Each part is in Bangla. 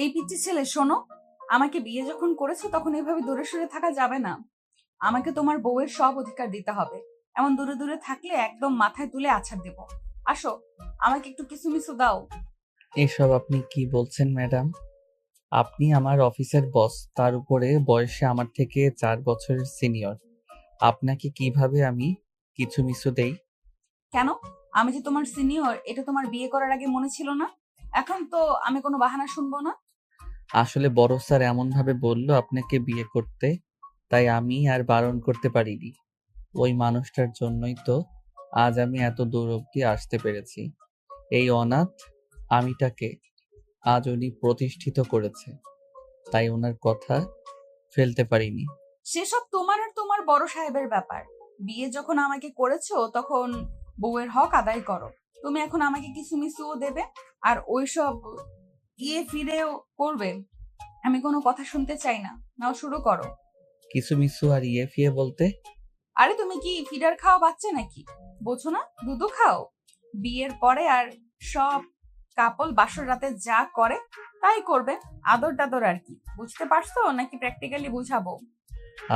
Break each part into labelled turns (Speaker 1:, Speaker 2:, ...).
Speaker 1: এই পিচ্চি ছেলে, শোনো। আমাকে বিয়ে যখন করেছো তখন এভাবে দূরে সরে থাকা যাবে না। আমাকে তোমার বউয়ের সব অধিকার দিতে হবে। এমন দূরে দূরে থাকলে একদম মাথায় তুলে আছাড় দেব। আসো, আমাকে একটু কিসুমিসু দাও।
Speaker 2: এসব আপনি কি বলছেন ম্যাডাম? আপনি আমার অফিসের বস, তার উপরে বয়সে আমার থেকে 4 বছরের সিনিয়র। আপনাকে কিভাবে আমি কিছু মিছু দেই?
Speaker 1: কেন? আমি যে তোমার সিনিয়র, এটা তোমার বিয়ে করার আগে মনে ছিল না? এখন তো আমি কোনো বাহানা শুনবো না।
Speaker 2: আসলে বড় স্যার এমন ভাবে বলল আপনাকে বিয়ে করতে, তাই আমি আর বারণ করতে পারিনি। ওই মানুষটার জন্যই তো আজ আমি এত দূর অব্দি আসতে পেরেছি। এই অনাথ আমিটাকে আজ উনি প্রতিষ্ঠিত করেছে, তাই ওনার কথা ফেলতে পারিনি।
Speaker 1: সেসব তোমার আর তোমার বড় সাহেবের ব্যাপার। বিয়ে যখন আমাকে করেছো তখন বউয়ের হক আদায় করো। তুমি এখন আমাকে কিসুমিসুও দেবে, আর ওইসব ফিরেও করবে। আমি কোনো কথা শুনতে চাই না। নাও, শুরু করো।
Speaker 2: কিছু মিছু আর ইয়ে ফিয়ে বলতে?
Speaker 1: আরে তুমি কি ফিডার খাও বাচ্চা নাকি? বোঝো না, দুধু খাও। বিয়ের পরে আর সব কাপল বাসর রাতে যা করে তাই করবে। আদর টাদর আর কি, বুঝতে পারছো নাকি প্র্যাকটিক্যালি বুঝাবো?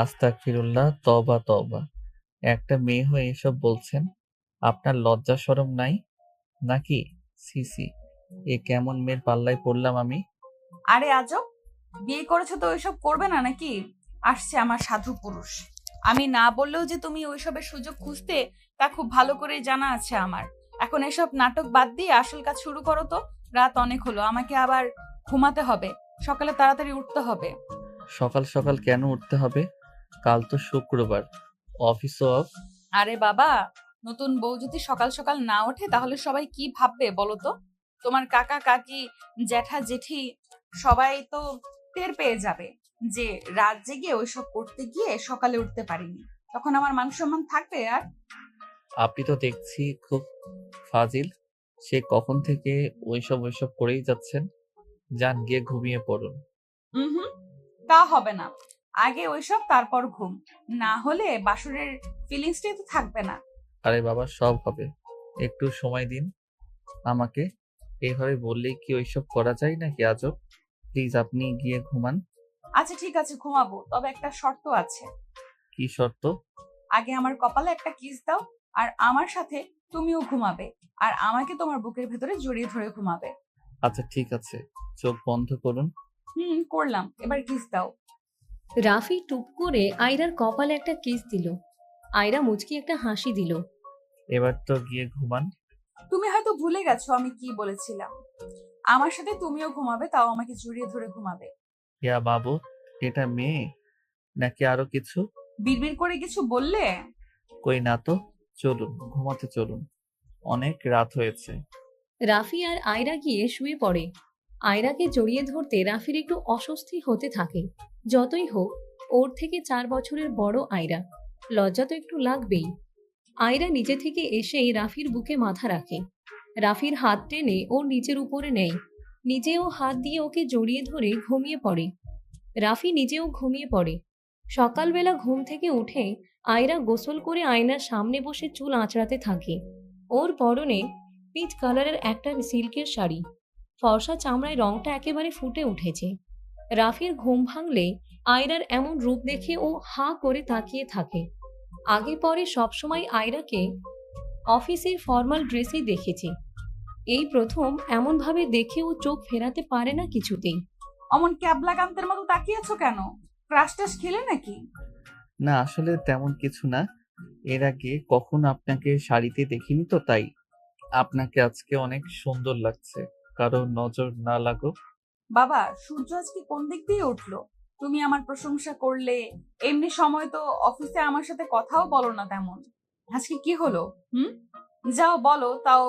Speaker 2: আস্তাগফিরুল্লাহ, তওবা তওবা। একটা মেয়ে হয়ে এসব বলছেন? আপনার লজ্জা শরম নাই নাকি? সি সি, এ কেমন মেয়ের পাল্লায় পড়লাম আমি?
Speaker 1: আরে আজব, বিয়ে করেছো তো ওইসব করবে না নাকি? আসছে আমার সাধু পুরুষ। আমি না বললেও যে তুমি ওইসবের সুযোগ খুঁজতে, তা খুব ভালো করে জানা আছে আমার। এখন এসব নাটক বাদ দিয়ে আসল কাজ শুরু করো তো। রাত অনেক হলো, আমাকে আবার ঘুমাতে হবে। সকালে তাড়াতাড়ি উঠতে হবে।
Speaker 2: সকাল সকাল কেন উঠতে হবে? কাল তো শুক্রবার, অফিস অফ।
Speaker 1: আরে বাবা, নতুন বউ যদি সকাল সকাল না ওঠে তাহলে সবাই কি ভাববে বলো তো? তোমার কাকা কাকি, জ্যাঠা জেঠি সবাই তো টের পেয়ে যাবে যে রাত জেগে ওইসব করতে গিয়ে সকালে উঠতে পারিনি। তখন আমার মান সম্মান থাকবে আর?
Speaker 2: আপনি তো দেখছি খুব ফাজিল। সে কখন থেকে ওইসব করেই যাচ্ছেন। যান গিয়ে ঘুমিয়ে পড়ুন।
Speaker 1: হুম, তা হবে না। আগে ওইসব, তারপর ঘুম। না হলে বাসরের ফিলিংসটাই তো থাকবে না।
Speaker 2: আরে বাবা, সব হবে, একটু সময় দিন আমাকে। এইভাবে বললেই কি ওইসব করা যায় নাকি? আজব। প্লিজ আপনি গিয়ে ঘুমান।
Speaker 1: আচ্ছা ঠিক আছে, ঘুমাবো, তবে একটা শর্ত আছে।
Speaker 2: কি শর্ত?
Speaker 1: আগে আমার কপালে একটা কিস দাও, আর আমার সাথে তুমিও ঘুমাবে। আর আমাকে তোমার বুকের ভেতরে জড়িয়ে ধরে ঘুমাবে।
Speaker 2: আচ্ছা ঠিক আছে, চোখ বন্ধ করুন।
Speaker 1: করলাম, এবার কিস দাও।
Speaker 3: রাফি টুপ করে আয়রার কপালে একটা কিস দিল। আয়রা মুচকি একটা হাসি দিল।
Speaker 2: এবার তো গিয়ে ঘুমান।
Speaker 1: তুমি হয়তো ভুলে গেছো আমি কি বলেছিলাম। আমার সাথে তুমিও ঘুমাবে, তাও আমাকে জড়িয়ে ধরে ঘুমাবে।
Speaker 2: ইয়া বাবু, এটা মেয়ে নাকি আরো কিছু?
Speaker 1: বিড়বিড় করে কিছু বললে?
Speaker 2: কই না তো। চলুন ঘুমাতে চলুন, অনেক রাত হয়েছে।
Speaker 3: রাফি আর আয়রা গিয়ে শুয়ে পড়ে। আয়রাকে জড়িয়ে ধরতে রাফির একটু অস্বস্তি হতে থাকে। যতই হোক, ওর থেকে 4 বছরের বড় আয়রা, লজ্জা তো একটু লাগবেই। আয়রা নিজে থেকে এসেই রাফির বুকে মাথা রাখে। রাফির হাত টেনে ওর নিচের উপরে নেয়। নিজেও হাত দিয়ে ওকে জড়িয়ে ধরে ঘুমিয়ে পড়ে। রাফি নিজেও ঘুমিয়ে পড়ে। সকালবেলা ঘুম থেকে উঠে আয়রা গোসল করে আয়নার সামনে বসে চুল আঁচড়াতে থাকে। ওর পরনে পিচ কালারের একটা সিল্কের শাড়ি। ফর্সা চামড়ায় রংটা একেবারে ফুটে উঠেছে। রাফির ঘুম ভাঙলে আয়রার এমন রূপ দেখে ও হাঁ করে তাকিয়ে থাকে। আগে পরে সবসময় আয়রাকে অফিসের ফর্মাল ড্রেসেই দেখেছে। এই প্রথম এমনভাবে দেখে ও চোখ ফেরাতে পারে না কিছুতেই।
Speaker 1: অমন ক্যাবলা কান্তের মতো তাকিয়েছো কেন? ক্রাশ টাশ খেলে নাকি?
Speaker 2: না আসলে তেমন কিছু না। এর আগে কখনো আপনাকে শাড়িতে দেখিনি তো, তাই। আপনাকে আজকে অনেক সুন্দর লাগছে, কারো নজর না লাগুক।
Speaker 1: বাবা, সূর্য আজকে কোন দিক দিয়ে উঠলো? তুমি আমার প্রশংসা করলে, এমনি সময় তো অফিসে আমার সাথে কথাও বলো না তেমন। আজকে কি হলো? হুম, যাও বলো, তাও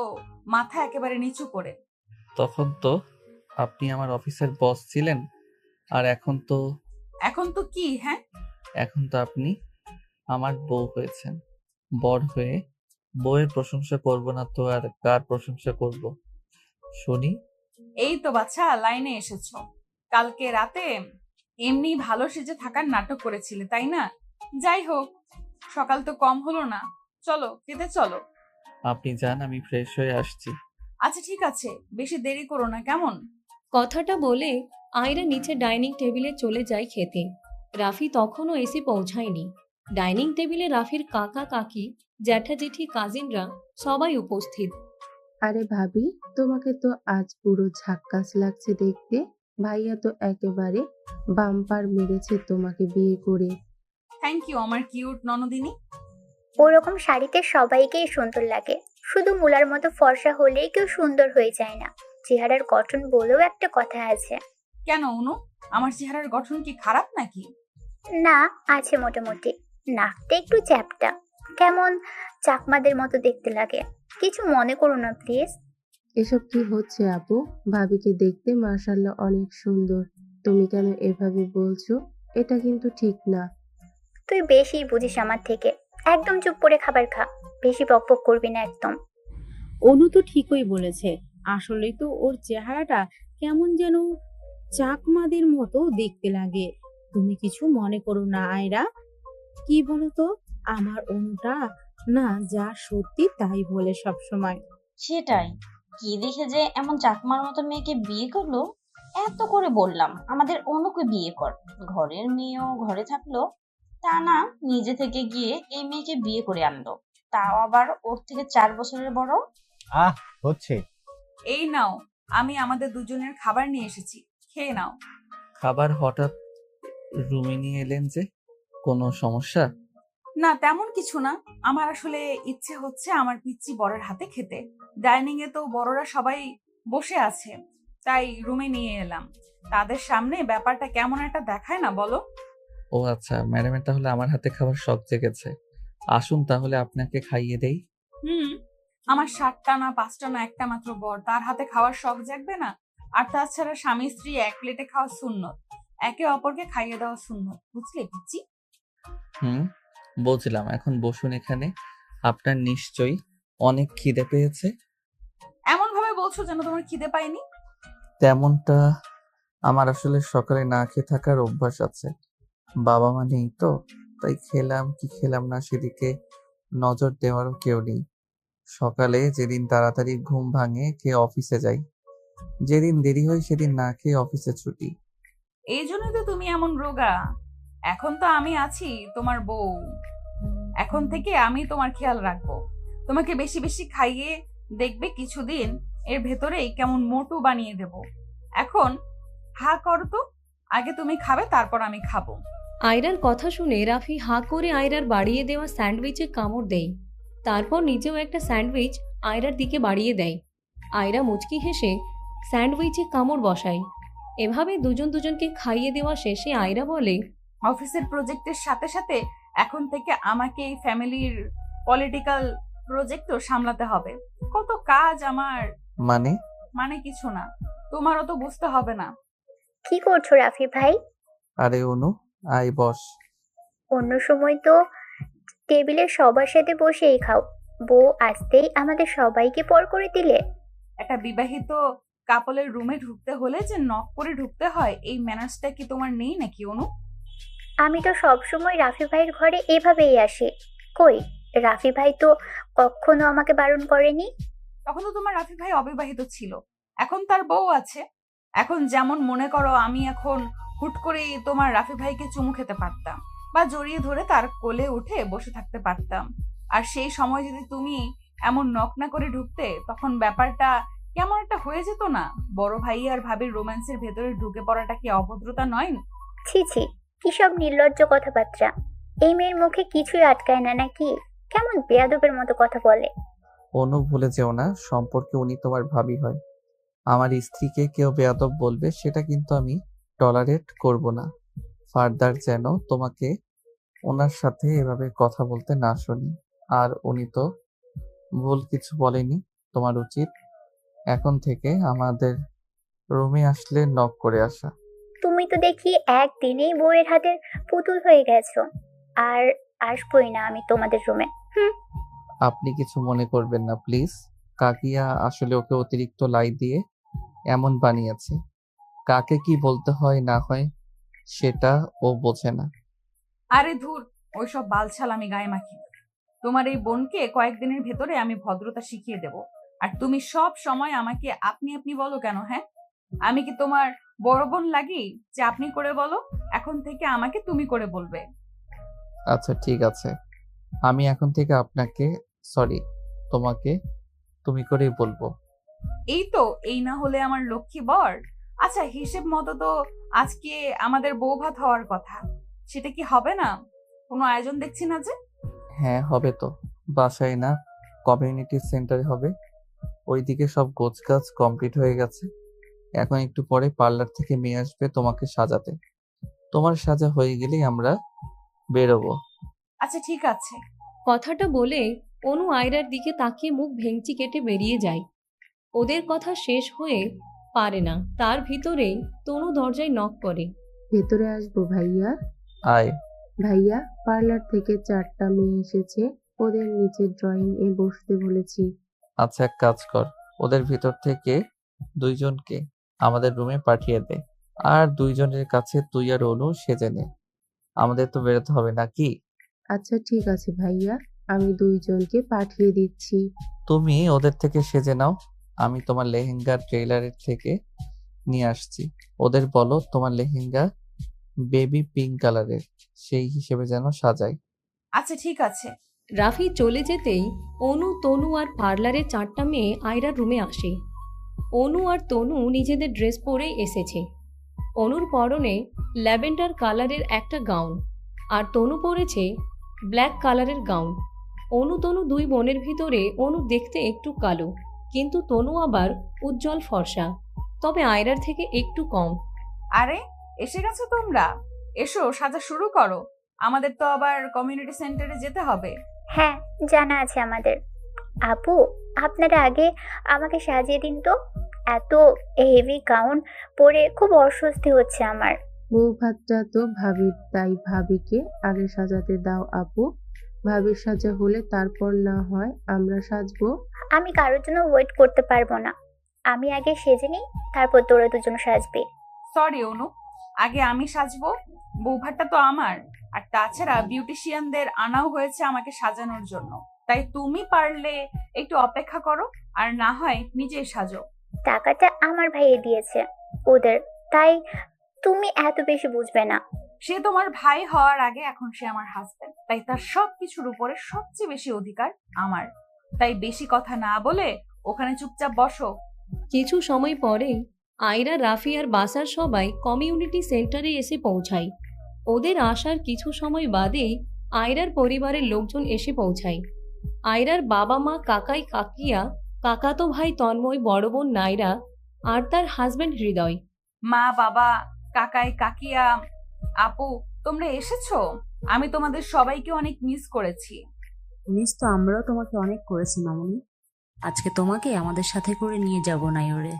Speaker 1: মাথা একেবারে নিচু করে।
Speaker 2: তখন তো আপনি আমার অফিসের বস ছিলেন, আর এখন তো।
Speaker 1: এখন তো কি? হ্যাঁ,
Speaker 2: এখন তো আপনি আমার বউ হয়েছেন। বর হয়ে বউয়ের প্রশংসা করব না তো আর কার প্রশংসা করব শুনি?
Speaker 1: এই তো বাচ্চা লাইনে এসেছো। কালকে রাতে এমনি ভালো সেজে থাকার নাটক করেছিলে, তাই না? যাই হোক, সকাল তো কম হলো না। চলো, খেতে চলো।
Speaker 2: আপনি যান, আমি ফ্রেশ হয়ে আসছি।
Speaker 1: আচ্ছা ঠিক আছে, বেশি দেরি করো না, কেমন?
Speaker 3: কথাটা বলে আয়রা নিচে ডাইনিং টেবিলে চলে যায় খেতে। রাফি তখনও এসে পৌঁছায়নি। ডাইনিং টেবিলে রাফির কাকা কাকি, জ্যাঠা জেঠি, কাজিনরা সবাই উপস্থিত।
Speaker 4: আরে ভাবি, তোমাকে তো আজ পুরো ঝাক্কাস লাগছে দেখতে। ভাইয়া তো একেবারে বাম্পার মেরেছে তোমাকে বিয়ে করে।
Speaker 1: থ্যাংক ইউ আমার কিউট ননদিনী।
Speaker 5: ওরকম শাড়িতে সবাইকেই সুন্দর লাগে, শুধু মুলার মতো ফর্সা হলেই কেউ সুন্দর হয়ে যায় না। চেহারার গঠন বলেও একটা কথা আছে।
Speaker 1: কেন অনু, আমার চেহারার গঠন কি খারাপ নাকি?
Speaker 5: না, আছে মোটামুটি। নাকটা একটু চ্যাপ্টা, কেমন চাকমাদের মতো দেখতে লাগে। কিছু মনে করো না প্লিজ।
Speaker 4: এসব কি হচ্ছে আপু? ভাবিকে দেখতে মাশাআল্লাহ অনেক সুন্দর। তুমি কেন এভাবে বলছো? এটা কিন্তু ঠিক না।
Speaker 5: তুই বেশি বুঝিস আমার থেকে। একদম চুপ করে খাবার খা, বেশি বকবক করবি না একদম।
Speaker 6: অনু তো ঠিকই বলেছে। আসলেই তো ওর চেহারাটা কেমন যেন চাকমাদের মতো দেখতে লাগে। তুমি কিছু মনে করো না আয়রা। কি বলো তো, আমার অনুটা না যা সত্যি তাই বলে সব সময়।
Speaker 7: সেটাই, কি দেখে যে এমন চাকমার মতো মেয়েকে বিয়ে করলো। এত করে বললাম আমাদের অনুকে বিয়ে কর, ঘরের মেয়েও ঘরে থাকলো, তা না নিজে থেকে গিয়ে এই মেয়েকে বিয়ে করে আনলো, তাও আবার ওর থেকে 4 বছরের বড়।
Speaker 8: আহ, হচ্ছে।
Speaker 1: এই নাও, আমি আমাদের দুজনের খাবার নিয়ে এসেছি, খেয়ে নাও।
Speaker 2: খাবার হঠাৎ রুমে নিয়ে এলেন যে? কোনো সমস্যা?
Speaker 1: না তেমন কিছু না, আমার আসলে ইচ্ছে হচ্ছে আমার পিচ্চি বড়ের হাতে খেতে। ডাইনিং এ তো বড়রা সবাই বসে আছে, তাই রুমে নিয়ে এলাম। তাদের সামনে ব্যাপারটা কেমন একটা দেখায় না বলো?
Speaker 2: ও আচ্ছা, ম্যাডামের তাহলে আমার হাতে খাবার শখ জেগেছে। আসুন তাহলে আপনাকে খাইয়ে দেই।
Speaker 1: হুম, আমার 7টা না 5টা না একটা মাত্র বর, তার হাতে খাওয়ার শখ জাগবে না? আর তাছাড়া স্বামী স্ত্রী এক প্লেটে খাওয়া সুন্নত, একে অপরকে খাইয়ে দেওয়া সুন্নত, বুঝলে পিচ্চি?
Speaker 2: হুম, বুঝলাম। এখন বসুন এখানে। আপনার নিশ্চয়ই অনেক খিদে পেয়েছে।
Speaker 1: এমন ভাবে বলছো যেন তোমার খিদে পায়নি।
Speaker 2: তেমনটা আমার আসলে সকালে না খেয়ে থাকার অভ্যাস আছে। বাবা মা নেই তো, তাই খেলাম কি খেলাম না সেদিকে নজর দেওয়ারও কেউ নেই। সকালে যেদিন তাড়াতাড়ি ঘুম ভাঙে খেয়ে অফিসে যাই, যেদিন দেরি হয় সেদিন না খেয়ে অফিসে ছুটি।
Speaker 1: এই জন্যই তো তুমি এমন রোগা। এখন তো আমি আছি তোমার বউ, এখন থেকে আমি তোমার খেয়াল রাখবো। তোমাকে বেশি বেশি খাইয়ে দেখবে কিছুদিন এর ভেতরেই কেমন মোটু বানিয়ে দেব। এখন হা করো তো, আগে তুমি খাবে তারপর আমি খাবো।
Speaker 3: আয়রার কথা শুনে রাফি হাঁ করে আয়রার বাড়িয়ে দেওয়া স্যান্ডউইচে কামড় দেয়। তারপর নিজেও একটা স্যান্ডউইচ আয়রার দিকে বাড়িয়ে দেয়। আয়রা মুচকি হেসে স্যান্ডউইচে কামড় বসায়। এভাবে দুজন দুজনকে খাইয়ে দেওয়া শেষে আয়রা বলে,
Speaker 1: অফিসের প্রজেক্টের সাথে সাথে এখন থেকে আমাকে এই ফ্যামিলির পলিটিক্যাল প্রজেক্টও সামলাতে হবে। কত কাজ আমার।
Speaker 2: মানে?
Speaker 1: মানে কিছু না, তোমারও তো বুঝতে হবে না।
Speaker 5: কি করছো রাফি ভাই?
Speaker 2: আরে অনু, আয় বস।
Speaker 5: অন্য সময় তো টেবিলে সবার সাথে বসেই খাও, বউ আসতেই আমাদের সবাইকে পর করে দিলে।
Speaker 1: একটা বিবাহিত কাপলের রুমে ঢুকতে হলে যে নক করে ঢুকতে হয়, এই ম্যানার্সটা কি তোমার নেই নাকি অনু?
Speaker 5: আমি তো সবসময় রাফি ভাইয়ের ঘরে এভাবেই আসি। কই, রাফি ভাই তো কখনো আমাকে বারণ করেনি।
Speaker 1: তখন তো তোমার রাফি ভাই অবিবাহিত ছিল, এখন তার বউ আছে। এখন যেমন মনে করো আমি এখন হুট করে তোমার রাফি ভাইকে চুমু খেতে পারতাম, বা জড়িয়ে ধরে তার কোলে উঠে বসে থাকতে পারতাম। আর সেই সময় যদি তুমি এমন নক না করে ঢুকতে, তখন ব্যাপারটা কেমন একটা হয়ে যেত না? বড় ভাই আর ভাবির রোম্যান্সের ভেতরে ঢুকে পড়াটা কি অভদ্রতা নয়?
Speaker 5: ছি ছি, কি সব নির্লজ্জ কথাবার্তা। এই মেয়ের মুখে কিছুই আটকায় না নাকি? কেমন বেয়াদবের মতো কথা বলে।
Speaker 2: অনু, ভুলে যেও না সম্পর্কে উনি তোমার ভাবি হয়। আমার স্ত্রীকে কেউ বেয়াদব বলবে সেটা কিন্তু আমি টলারেট করব না। ফার্দার যেন তোমাকে ওনার সাথে এভাবে কথা বলতে না শুনি। আর উনি তো ভুল কিছু বলেনি। তোমার উচিত এখন থেকে আমাদের রুমে আসলে নক করে আসা।
Speaker 5: তুমি তো দেখি একদিনেই বউয়ের হাতের পুতুল হয়ে গেছো। আর আসবোই না আমি তোমাদের রুমে।
Speaker 2: আপনি কিছু মনে করবেন না প্লিজ। কাকিয়া আসলে ওকে অতিরিক্ত লাই দিয়ে এমন বানিয়েছে। কাকে কি বলতে হয় না হয় সেটা ও বোঝে না।
Speaker 1: আরে ধুর, ওইসব বালছাল আমি গায়ে মাখি না। তোমার এই বোনকে কয়েকদিনের ভেতরে আমি ভদ্রতা শিখিয়ে দেব। আর তুমি সব সময় আমাকে আপনি আপনি বলো কেন? হ্যাঁ, আমি কি তোমার বড় বোন লাগি যে আপনি করে বলো, এখন থেকে আমাকে তুমি করে বলবে।
Speaker 2: আচ্ছা ঠিক আছে, আমি এখন থেকে আপনাকে সরি তোমাকে তুমি করেই বলবো।
Speaker 1: এই তো, এই না হলে আমার লক্ষ্মী বর। আচ্ছা, হিসেব মতো তো আজকে আমাদের বউ ভাত হওয়ার কথা, সেটা কি হবে না? কোনো আয়োজন দেখছি না যে।
Speaker 2: হ্যাঁ হবে তো, বাসায় না কমিউনিটি সেন্টারে হবে। ওইদিকে সব গোছগাছ কমপ্লিট হয়ে গেছে। এখন একটু পরে পার্লার থেকে মেয়ে আসবে তোমাকে সাজাতে। তোমার সাজা হয়ে গেলেই আমরা বেরোবো।
Speaker 1: আচ্ছা ঠিক আছে।
Speaker 3: কথাটা বলে অনু আয়রার দিকে তাকিয়ে মুখ ভেঙচি কেটে বেরিয়ে যায়। ওদের কথা শেষ হয়ে পারে না, তার ভিতরেই তনু দরজায় নক করে।
Speaker 4: ভেতরে আসবো ভাইয়া?
Speaker 2: আয়।
Speaker 4: ভাইয়া, পার্লার থেকে 4টা মেয়ে এসেছে, ওদের নিচে ড্রয়িং এ বসতে বলেছি।
Speaker 2: আচ্ছা এক কাজ কর, ওদের ভিতর থেকে 2জনকে আমাদের রুমে পাঠিয়ে দে, আর 2জনের কাছে তুই আর অনু সেজে নে। আমাদের তো বেরোতে হবে নাকি?
Speaker 4: আচ্ছা ঠিক আছে ভাইয়া, আমি 2জনকে পাঠিয়ে দিচ্ছি।
Speaker 2: তুমি ওদের থেকে সেজে নাও, আমি তোমার লেহেঙ্গা ট্রেলারের থেকে নিয়ে আসছি। ওদের বলো তোমার লেহেঙ্গা বেবি পিঙ্ক কালারের, সেই হিসেবে যেন সাজাই।
Speaker 1: আচ্ছা ঠিক আছে।
Speaker 3: রাফি চলে যেতেই অনু, তনু আর পার্লারের 4টা মেয়ে আয়রার রুমে আসে। অনু আর তনু নিজেদের ড্রেস পরে এসেছে। অনুর পরনে ল্যাভেন্ডার কালারের একটা গাউন, আর তনু পরেছে ব্ল্যাক কালারের গাউন। অনু তনু 2 বোনের ভিতরে অনু দেখতে একটু কালো, কিন্তু তনু আবার উজ্জ্বল ফর্সা, তবে আয়রার থেকে একটু কম।
Speaker 1: আরে, এসে গেছো তোমরা? এসো, সাজা শুরু করো। আমাদের তো আবার কমিউনিটি সেন্টারে যেতে হবে।
Speaker 5: হ্যাঁ, জানা আছে আমাদের। আপু, আপনারা আগে আমাকে সাজিয়ে দিন তো। এত হেভি গাউন পরে খুব অস্বস্তি হচ্ছে আমার।
Speaker 4: বউ ভাতটা তো ভাবির, তাই ভাবিকে আগে সাজাতে দাও আপু। ভাবির সাজা হলে তারপর না হয় আমরা সাজবো।
Speaker 5: আমি কারোর জন্য ওয়েট করতে পারবো না। আমি আগে সেজে নিই, তারপর তোরা দুজন সাজবে।
Speaker 1: সরি অনু, আগে আমি সাজবো। বৌভাতটা তো আমার, আর তাছাড়া বিউটিশিয়ানদের আনাও হয়েছে আমাকে সাজানোর জন্য। তাই তুমি পারলে একটু অপেক্ষা করো, আর না হয় নিজেই সাজো।
Speaker 5: টাকাটা আমার ভাইয়ে দিয়েছে ওদের, তাই তুমি এত বেশি বুঝবে না।
Speaker 1: সে তোমার ভাই হওয়ার আগে এখন সে আমার হাজবেন্ড, তাই তার সবকিছুর উপরে সবচেয়ে বেশি অধিকার আমার। তাই বেশি কথা না বলে ওখানে চুপচাপ বসো।
Speaker 3: কিছু সময় পরে আয়রা, রাফি আর বাসার সবাই কমিউনিটি সেন্টারে এসে পৌঁছায়। ওদের আসার কিছু সময় বাদেই আয়রার পরিবারের লোকজন এসে পৌঁছায়। আয়রার বাবা মা, কাকাই কাকিয়া, কাকাতো ভাই তন্ময়, বড় বোন নাইরা আর তার হাজবেন্ড হৃদয়।
Speaker 1: মা, বাবা, কাকাই, কাকিয়া, আপু, তোমরা এসেছো? আমি তোমাদের সবাইকে অনেক মিস করেছি।
Speaker 8: মিস তো আমরাও তোমাকে অনেক করেছি মামুনি। আজকে তোমাকে আমাদের সাথে করে নিয়ে যাব নাইরে।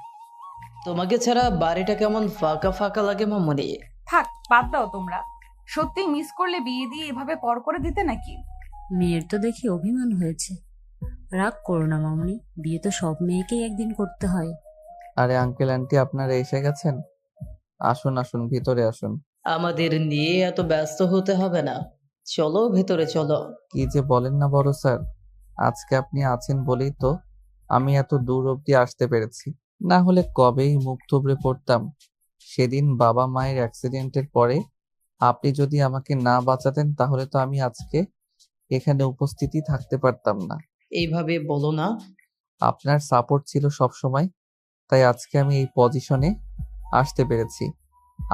Speaker 9: তোমাকে ছাড়া বাড়িটা কেমন ফাঁকা ফাঁকা লাগে মামুনি।
Speaker 1: থাক, বাদ দাও তোমরা। সত্যি মিস করলে বিয়ে দিয়ে এভাবে পর করে দিতে নাকি?
Speaker 8: মেয়ের তো দেখি অভিমান হয়েছে। রাগ করো না মামুনি, বিয়ে তো সব মেয়েকেই একদিন করতে হয়।
Speaker 2: আরে আঙ্কেল আন্টি আপনারা এসে গেছেন? আসুন আসুন, ভিতরে আসুন।
Speaker 9: আমাদের নিয়ে এত ব্যস্ত হতে হবে না, চলো ভেতরে চলো।
Speaker 2: কি যে বলেন না বড় স্যার, আজকে আপনি আছেন বলেই তো আমি এত দূর অব্দি আসতে পেরেছি। না হলে কবেই মুখ থুবড়ে পড়তাম। সেদিন বাবা মায়ের অ্যাক্সিডেন্টের পরে আপনি যদি আমাকে না বাঁচাতেন তাহলে তো আমি আজকে এখানে উপস্থিতই থাকতে পারতাম না।
Speaker 9: এইভাবে বলো না।
Speaker 2: আপনার সাপোর্ট ছিল সব সময়, তাই আজকে আমি এই পজিশনে আসতে পেরেছি।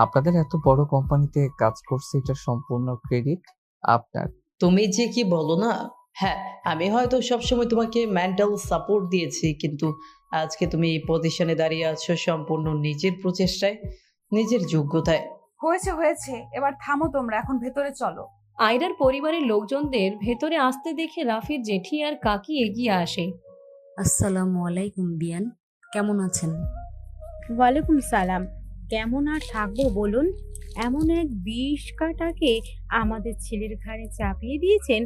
Speaker 2: আপনাদের এত বড় কোম্পানিতে কাজ করছে, এটা সম্পূর্ণ ক্রেডিট আপনার।
Speaker 9: তুমি যে কি বলো না। হ্যাঁ, আমি হয়তো সবসময় তোমাকে মেন্টাল সাপোর্ট দিয়েছি, কিন্তু আজকে তুমি এই পজিশনে দাঁড়িয়ে আছো সম্পূর্ণ নিজের প্রচেষ্টায়, নিজের যোগ্যতায়।
Speaker 1: হয়েছে হয়েছে, এবার থামো তোমরা, এখন ভেতরে চলো।
Speaker 3: আয়রার পরিবারের লোকজনদের ভেতরে আসতে দেখে রাফির জেঠি আর কাকি এগিয়ে আসে।
Speaker 8: আসসালামু আলাইকুম বিয়ান, কেমন আছেন?
Speaker 6: ওয়ালাইকুম সালাম। কেমন আর থাকবো বলুন? এমন এক বিষ কাটাকে আমাদের ছেলের ঘাড়ে চাপিয়ে দিয়েছেন,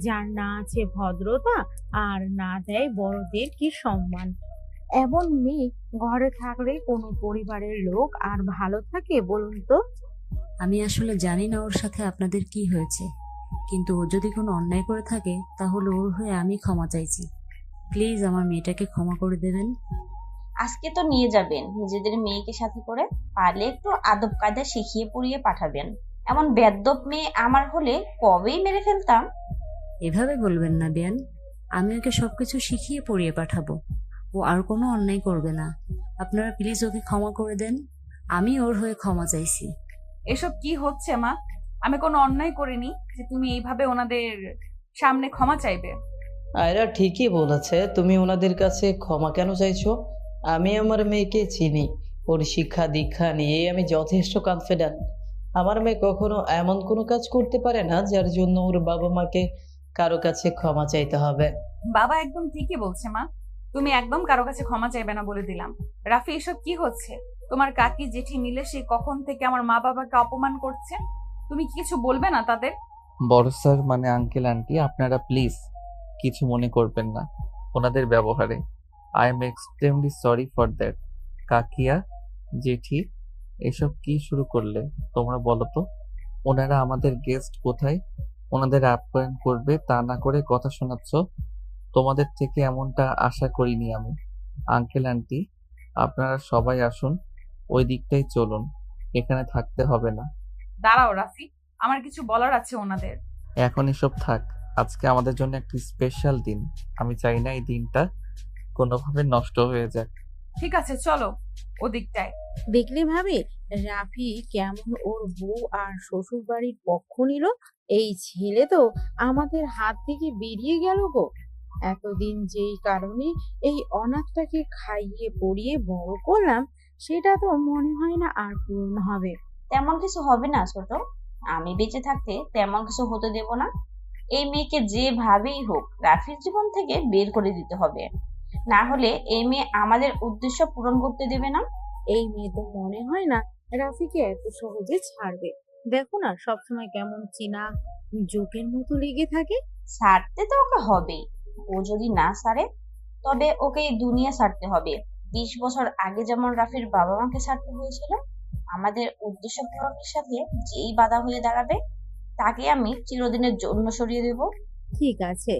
Speaker 6: যার না আছে ভদ্রতা আর না দেয় বড়দের কি সম্মান। এমন মেয়ে ঘরে থাকলে কোনো পরিবারের লোক আর ভালো থাকে বলুন তো?
Speaker 8: আমি আসলে জানি না ওর সাথে আপনাদের কি হয়েছে, কিন্তু ও যদি কোনো অন্যায় করে থাকে তাহলে ওর হয়ে আমি ক্ষমা চাইছি। প্লিজ আমার মেয়েটাকে ক্ষমা করে দেবেন।
Speaker 7: আজকে তো নিয়ে যাবেন নিজেদের মেয়েকে সাথে করে, পারলে একটু আদব কায়দা শিখিয়ে পড়িয়ে পাঠাবেন। এমন বেয়াদ্দপ মেয়ে আমার হলে কবেই মেরে ফেলতাম।
Speaker 8: এভাবে বলবেন না বেয়ান, আমি ওকে সবকিছু শিখিয়ে পড়িয়ে পাঠাবো। ও আর কোনো অন্যায় করবে না। আপনারা প্লিজ ওকে ক্ষমা করে দেন। আমি ওর হয়ে ক্ষমা চাইছি।
Speaker 1: এসব কি হচ্ছে মা? আমি কোনো অন্যায় করিনি যে তুমি এইভাবে ওনাদের সামনে ক্ষমা চাইবে।
Speaker 9: আয়রা ঠিকই বলেছে, তুমি ওনাদের কাছে ক্ষমা কেন চাইছো? আমি আমার মেয়েকে চিনি, ওর শিক্ষা দীক্ষা নিয়ে আমি যথেষ্ট কনফিডেন্ট। আমার মেয়ে কখনো এমন কোনো কাজ করতে পারে না যার জন্য ওর বাবা মাকে কারো কাছে ক্ষমা চাইতে হবে।
Speaker 1: বাবা একদম ঠিকই বলছে মা, তুমি একদম কারো কাছে ক্ষমা চাইবে না বলে দিলাম। রাফি, এসব কি হচ্ছে? তোমার কাকি জেঠি মিলে সে কখন থেকে আমার মা বাবাকে অপমান করছে, তুমি কি কিছু বলবে না তাদের?
Speaker 2: বড় স্যার মানে আঙ্কেল আন্টি, আপনারা প্লিজ কিছু মনে করবেন না ওনাদের ব্যবহারে। I am extremely sorry for that. কাকিয়া, জেঠি, এসব কি শুরু করলে তোমরা বলো তো? ওনারা আমাদের গেস্ট, কোথায় ওনাদের আপ্যায়ন করবে তা না করে কথা শোনাচ্ছ। তোমাদের থেকে এমনটা আশা করিনি আমি। আঙ্কেল আন্টি, আপনারা সবাই আসুন, ওই দিকটাই চলুন, এখানে থাকতে হবে না।
Speaker 1: দাঁড়াও রাফি, আমার কিছু বলার আছে ওনাদের।
Speaker 2: এখন এসব থাক, আজকে আমাদের জন্য একটা স্পেশাল দিন। আমি চাই না এই দিনটা কোনোভাবে নষ্ট হয়ে যাক।
Speaker 1: ঠিক আছে, চলো ওদিকটায়।
Speaker 6: দেখলে ভাবে রাফি কেমন ওর বউ আর শ্বশুর বাড়ির পক্ষ নিল। এই ছেলে তো আমাদের হাত থেকে বেরিয়ে গেল গো। এতদিন যেই কারণে এই অনাথটাকে খাইয়ে পরিয়ে বড় করলাম, সেটা তো মনে হয় না আর পূর্ণ হবে।
Speaker 7: তেমন কিছু হবে না ছোট, আমি বেঁচে থাকতে তেমন কিছু হতে দেব না। এই মেয়েকে যেভাবেই হোক রাফির জীবন থেকে বের করে দিতে হবে, না হলে এই মেয়ে আমাদের উদ্দেশ্য পূরণ করতে দেবে না।
Speaker 6: এই মেয়ে তো মনে হয় না রাফিকে এত সহজে ছাড়বে। দেখো না সবসময় কেমন চীনা জোকের মতো লেগে থাকে।
Speaker 7: ছাড়তে তো ওকে হবেই। ও যদি না ছাড়ে তবে ওকে এই দুনিয়া ছাড়তে হবে। 20 বছর আগে যেমন রাফির বাবা মাকে ছাড়তে হয়েছিল, আমাদের উদ্দেশ্য পূরণের সাথে যেই বাধা হয়ে দাঁড়াবে তাকে আমি চিরদিনের জন্য সরিয়ে দেব।
Speaker 6: ঠিক আছে,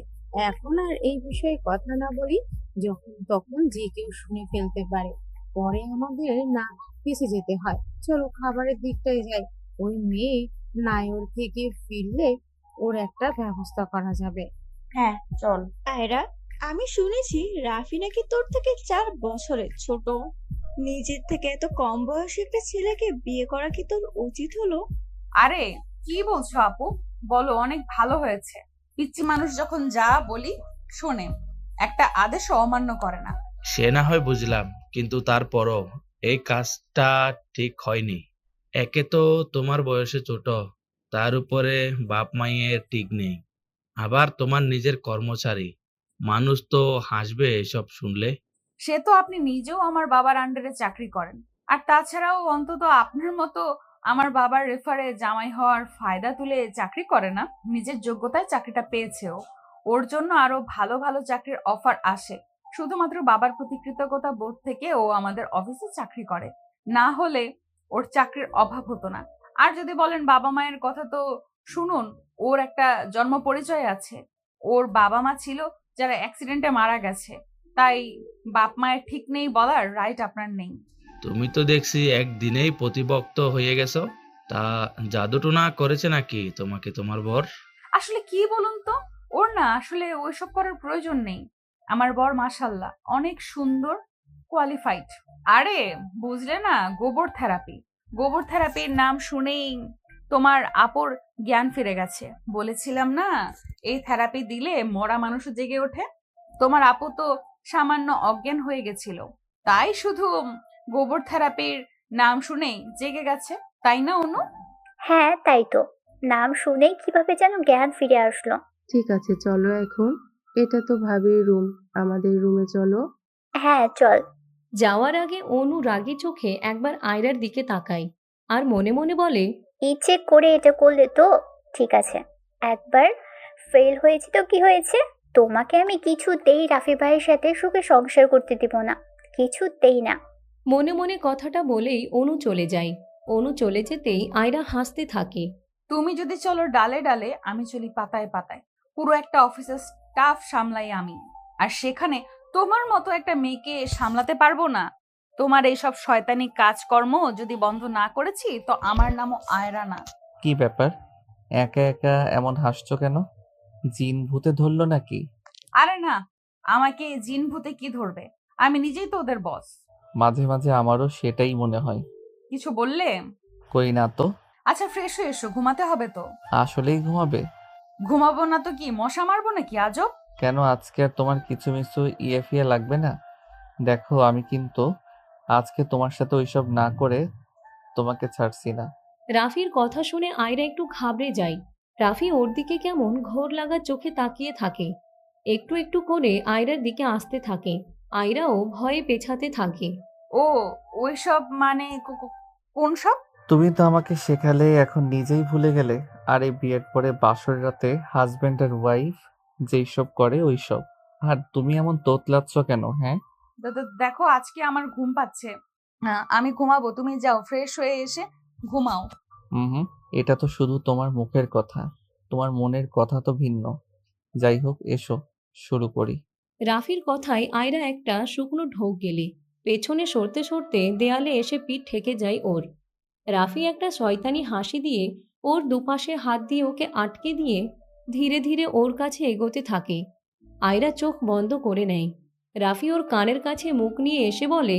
Speaker 6: এখন আর এই বিষয়ে কথা না বলি, যখন তখন যে কেউ শুনে ফেলতে পারে, পরে আমাদের না ফেঁসে যেতে হয়। চলো খাবারের দিকটায় যাই। ওই মেয়ে নায়র থেকে ফিরলে ওর একটা ব্যবস্থা করা যাবে।
Speaker 7: হ্যাঁ চল।
Speaker 10: আয়রা, আমি শুনেছি রাফি নাকি তোর থেকে 4 বছরের ছোট। নিজের থেকে এত কম বয়সী একটা ছেলেকে বিয়ে করা কি তোর উচিত হলো?
Speaker 1: আরে কি বলছো আপু, বলো। অনেক ভালো হয়েছে। পিচ্চি মানুষ যখন যা বলি শোনে, একটা আদেশও অমান্য করে না।
Speaker 11: সে না হয় বুঝলাম, কিন্তু তারপরও এই কাজটা ঠিক হয়নি। একে তো তোমার বয়সে ছোট, তার উপরে বাপ মায়ের ঠিক নেই, আবার তোমার নিজের কর্মচারী। মানুষ তো হাসবে এসব শুনলে।
Speaker 1: সে তো আপনি নিজেও আমার বাবার আন্ডারে চাকরি করেন, আর তাছাড়াও অন্তত আপনার মতো আমার বাবার রেফারে জামাই হওয়ার ফায়দা তুলে চাকরি করে না। নিজের যোগ্যতায় চাকরিটা পেয়েছেও। ওর জন্য আরো ভালো ভালো চাকরির অফার আসে। শুধুমাত্র বাবার প্রতি কৃতজ্ঞতা বোধ থেকে ও আমাদের অফিসে চাকরি করে, না হলে ওর চাকরির অভাব হতো না। আর যদি বলেন বাবা মায়ের কথা, তো শুনুন, ওর একটা জন্ম পরিচয় আছে। ওর বাবা মা ছিল যারা অ্যাক্সিডেন্টে মারা গেছে, তাই বাপ মায়ের ঠিক নেই বলার রাইট আপনার নেই।
Speaker 11: তুমি তো দেখছি একদিনেই প্রতিবক্ত হয়ে গেছো। তা জাদুটোনা করেছে নাকি তোমাকে তোমার বর?
Speaker 1: আসলে কি বলুন তো, ওর না আসলে ওইসব করার প্রয়োজন নেই। আমার বর মাশাল্লাহ অনেক সুন্দর, কোয়ালিফাইড। আরে বুঝলে না, গোবর থেরাপি। গোবর থেরাপির নাম শুনেই তোমার আপুর জ্ঞান ফিরে গেছে। বলেছিলাম না, এই থেরাপি দিলে মরা মানুষও জেগে ওঠে। তোমার আপু তো সামান্য অজ্ঞান হয়ে গেছিল, তাই শুধু গোবর থেরাপির নাম শুনেই জেগে গেছে, তাই না অনু?
Speaker 5: হ্যাঁ তাই তো, নাম শুনেই কিভাবে যেন জ্ঞান ফিরে আসলো।
Speaker 4: ঠিক আছে চলো এখন, এটা তো ভাবির রুম, আমাদের রুমে চলো।
Speaker 5: হ্যাঁ চল।
Speaker 3: যাওয়ার আগে অনু রাগী চোখে একবার আয়রার দিকে তাকায় আর মনে মনে বলে,
Speaker 5: ইচ্ছে করে এটা করলে তো ঠিক আছে, একবার ফেল হয়েছে তো কি হয়েছে। তোমাকে আমি কিছুতেই রাফি ভাইয়ের সাথে সুখে সংসার করতে দিব না, কিছুতেই না।
Speaker 3: মনে মনে কথাটা বলেই অনু চলে যায়। অনু চলে যেতেই আয়রা হাসতে থাকে।
Speaker 1: তুমি যদি চলো ডালে ডালে, আমি চলি পাতায় পাতায়। পুরো একটা অফিসের স্টাফ সামলাই আমি, আর সেখানে তোমার মতো একটা মেয়েকে সামলাতে পারবো না। তোমার এইসব শয়তানি কাজকর্ম যদি বন্ধ না করেছি তো আমার নামও আয়রা না।
Speaker 2: কি ব্যাপার, একা একা এমন হাসছো কেন? জিন ভূতে ধরলো নাকি?
Speaker 1: আরে না, আমাকে জিন ভূতে কি ধরবে, আমি নিজেই তো ওদের বস।
Speaker 2: মাঝে মাঝে আমারও সেটাই মনে হয়।
Speaker 1: কিছু বললে?
Speaker 2: কই না তো।
Speaker 1: আচ্ছা ফ্রেশ হয়ে এসো, ঘুমাতে হবে তো।
Speaker 2: আসলেই ঘুমাবে?
Speaker 1: ঘুমাবো না তো কি মশা মারবো নাকি আজব?
Speaker 2: কেন, আজকে আর তোমার কিছু মিছু ইয়ে লাগবে না? দেখো, আমি কিন্তু আজকে তোমার সাথে ওইসব না করে তোমাকে ছাড়ছি না।
Speaker 3: রাফির কথা শুনে আয়রা একটু ঘাবড়ে যায়। রাফি ওর দিকে কেমন ঘোর লাগা চোখে তাকিয়ে থাকে। একটু একটু করে আয়রার দিকে আসতে থাকে। আয়রাও ভয়ে পেছাতে থাকে।
Speaker 1: ও ওইসব মানে কোন সব?
Speaker 2: তুমি তো আমাকে শেখালে, এখন নিজেই ভুলে গেলে। আর এই বিয়ের পরে বাসর রাতে হাজবেন্ড আর ওয়াইফ যেই সব করে ওইসব। আর তুমি এমন তোতলাচ্ছ কেন? হ্যাঁ,
Speaker 1: দেখো আজকে আমার ঘুম পাচ্ছে, আমি ঘুমাবো, তুমি যাও ফ্রেশ হয়ে এসে ঘুমাও।
Speaker 2: হুম, এটা তো শুধু তোমার মুখের কথা, তোমার মনের কথা তো ভিন্ন। যাই হোক, এসো শুরু করি।
Speaker 3: রাফির কথায় আয়রা একটা শুকনো ঢোক গেলে পেছনে সরতে সরতে দেয়ালে এসে পিঠ ঠেকে যায় ওর। রাফি একটা শয়তানি হাসি দিয়ে ওর দুপাশে হাত দিয়ে ওকে আটকে দিয়ে ধীরে ধীরে ওর কাছে এগোতে থাকে। আয়রা চোখ বন্ধ করে নেয়। রাফি ওর কানের কাছে মুখ নিয়ে এসে বলে,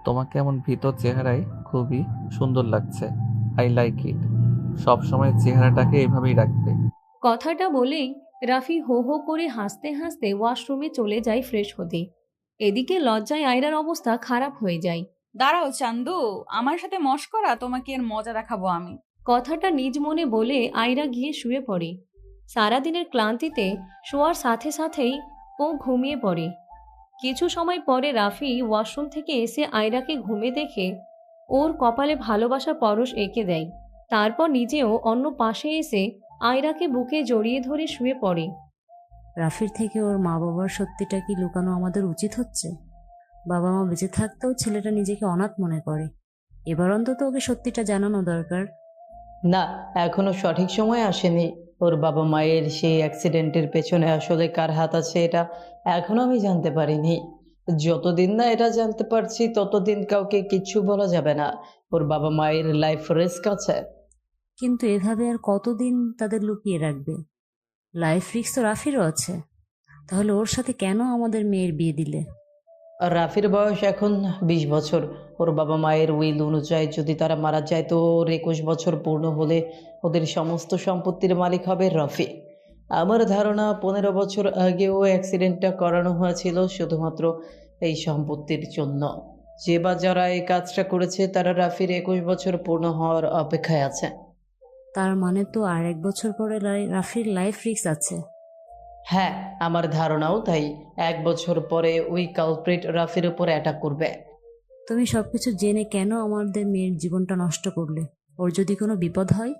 Speaker 2: তোমাকে এমন ভিতর চেহারায় খুবই সুন্দর লাগছে। I like it. সবসময় চেহারাটাকে এভাবেই রাখবে।
Speaker 3: কথাটা বলেই রাফি হো হো করে হাসতে হাসতে ওয়াশরুমে চলে যায় ফ্রেশ হতে। এদিকে লজ্জায় আয়রার অবস্থা খারাপ হয়ে যায়।
Speaker 1: দাঁড়াও চান্দু, আমার সাথে মশকরা, তোমাকে এর মজা দেখাবো আমি।
Speaker 3: কথাটা নিজ মনে বলে আয়রা গিয়ে শুয়ে পড়ে। সারাদিনের ক্লান্তিতে শোয়ার সাথে সাথেই ও ঘুমিয়ে পড়ে। কিছু সময় পরে রাফি ওয়াশরুম থেকে এসে আয়রাকে ঘুমে দেখে ওর কপালে ভালোবাসার পরশ এঁকে দেয়। তারপর নিজেও অন্য পাশে এসে আয়রাকে বুকে জড়িয়ে ধরে শুয়ে পড়ে।
Speaker 8: রাফির থেকে ওর মা বাবার সত্যিটা কি লুকানো আমাদের উচিত হচ্ছে? বাবা মা বেঁচে থাকতেও ছেলেটা নিজেকে অনাথ মনে করে। এবার অন্তত ওকে সত্যিটা জানানো দরকার।
Speaker 9: না, এখনো সঠিক সময় আসেনি। ওর বাবা মায়ের সেই অ্যাক্সিডেন্টের পেছনে আসলে কার হাত আছে এটা এখনো আমি জানতে পারিনি। যতদিন না এটা জানতে পারছি ততদিন কাউকে কিচ্ছু বলা যাবে না। ওর বাবা মায়ের লাইফ রিস্ক আছে।
Speaker 8: কিন্তু এভাবে আর কতদিন তাদের লুকিয়ে রাখবে? লাইফ রিস্ক তো রাফিরও আছে। তাহলে ওর সাথে কেন আমাদের মেয়ের বিয়ে দিলে?
Speaker 9: রাফির বয়স এখন 20 বছর। ওর বাবা মায়ের উইল অনুযায়ী যদি তারা মারা যায় তো ওর 21 বছর পূর্ণ হলে ওদের সমস্ত সম্পত্তির মালিক হবে রাফি। আমার ধারণা 15 বছর আগেও অ্যাক্সিডেন্টটা করানো হয়েছিল শুধুমাত্র এই সম্পত্তির জন্য। যে বা যারা এই কাজটা করেছে তারা রাফির 21 বছর পূর্ণ হওয়ার অপেক্ষায় আছে।
Speaker 8: তার মানে তো আর 1 বছর পরে রাফির লাইফ রিস্ক আছে।
Speaker 9: হ্যাঁ, আমার ধারণাও তাই। 1 বছর পরে ওই কালপ্রিট রাফির উপর অ্যাটাক করবে।
Speaker 8: তুমি সবকিছু জেনে কেন আমাদের মেয়ের জীবনটা নষ্ট করলে? ওর যদি কোনো বিপদ হয়?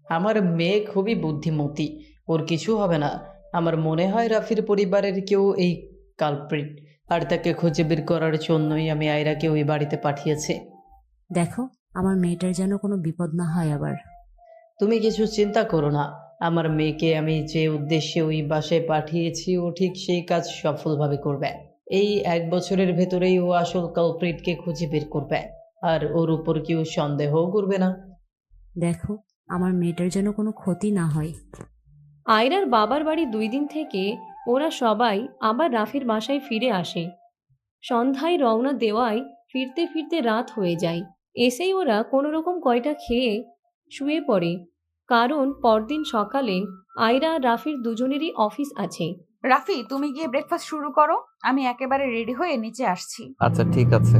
Speaker 9: আমার মেয়ে খুবই বুদ্ধিমতী, ওর কিছু হবে না। আমার মনে হয় রাফির পরিবারের কেউ এই কালপ্রিট, আর তাকে খুঁজে বের করার জন্যই আমি আয়রাকে ওই বাড়িতে পাঠিয়েছি।
Speaker 8: দেখো, আমার মেয়েটার যেন কোনো বিপদ না হয় আবার।
Speaker 9: তুমি কিছু চিন্তা করো না। আমার মেয়েকে আমি যে উদ্দেশ্যে ওই বাসায় পাঠিয়েছি ও ঠিক সেই কাজ সফলভাবে করবে। এই 1 বছরের ভেতরেই ও আসল কালপ্রিটকে খুঁজে বের করবে, আর ওর উপর কেউ সন্দেহও করবে না।
Speaker 8: দেখো, আমার মেয়েটার যেন কোনো ক্ষতি না হয়।
Speaker 3: আয়রার বাবার বাড়ি 2 দিন থেকে ওরা সবাই আবার রাফির বাসায় ফিরে আসে। সন্ধ্যায় রওনা দেওয়ায় ফিরতে ফিরতে রাত হয়ে যায়। এসেই ওরা কোনো রকম কয়টা খেয়ে শুয়ে পড়ে, কারণ পরদিন সকালে আয়রা আর রাফির দুজনেরই অফিস আছে।
Speaker 1: রাফি, তুমি গিয়ে ব্রেকফাস্ট শুরু করো, আমি একেবারে রেডি হয়ে নিচে আসছি।
Speaker 2: আচ্ছা ঠিক আছে।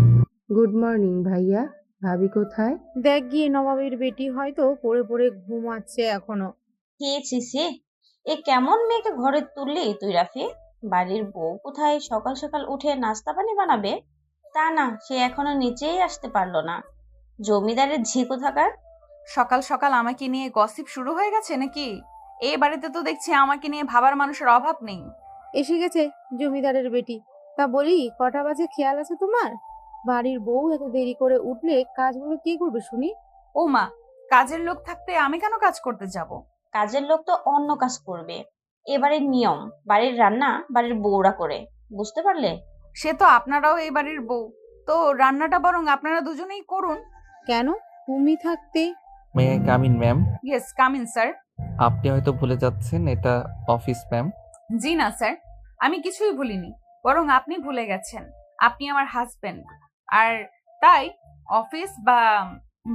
Speaker 4: গুড মর্নিং ভাইয়া, ভাবি কোথায়?
Speaker 6: দেখ গিয়ে, নবাবের বেটি হয়তো পড়ে পড়ে ঘুমাচ্ছে এখনো।
Speaker 7: খেয়েছি সে। এ কেমন মেয়েকে ঘরে তুললি তুই রাফি? বাড়ির বউ কোথায় সকাল সকাল উঠে নাস্তা পানি বানাবে? তা না, সে এখনো নিচেই আসতে পারলো না। জমিদারের ঝি কোথাকার।
Speaker 1: সকাল সকাল আমাকে নিয়ে গসিপ শুরু হয়ে গেছে নাকি? এই বাড়িতে তো দেখছি আমাকে নিয়ে ভাবার মানুষের অভাব নেই।
Speaker 6: এসে গেছে জমিদারের বেটি। তা বলি, কটা বাজে খেয়াল আছে তোমার? বাড়ির বউ এত দেরি করে উঠলে কাজগুলো কে করবে শুনি?
Speaker 1: ও মা, কাজের লোক থাকতে আমি কেন কাজ করতে যাব?
Speaker 7: কাজের লোক তো অন্য কাজ করবে। এবারের নিয়ম, বাড়ির রান্না বাড়ির বউরা করে, বুঝতে পারলে?
Speaker 1: সে তো আপনারাও এই বাড়ির বউ, তো রান্নাটা বরং আপনারা দুজনেই করুন।
Speaker 6: কেন? তুমি থাকতে?
Speaker 2: May I come in ma'am?
Speaker 1: Yes, come in sir.
Speaker 2: আপনি হয়তো ভুলে যাচ্ছেন এটা অফিস ম্যাম।
Speaker 1: জি না স্যার, আমি কিছুই ভুলিনি, বরং আপনি ভুলে গেছেন। আপনি আমার হাজবেন্ড, আর তাই অফিস বা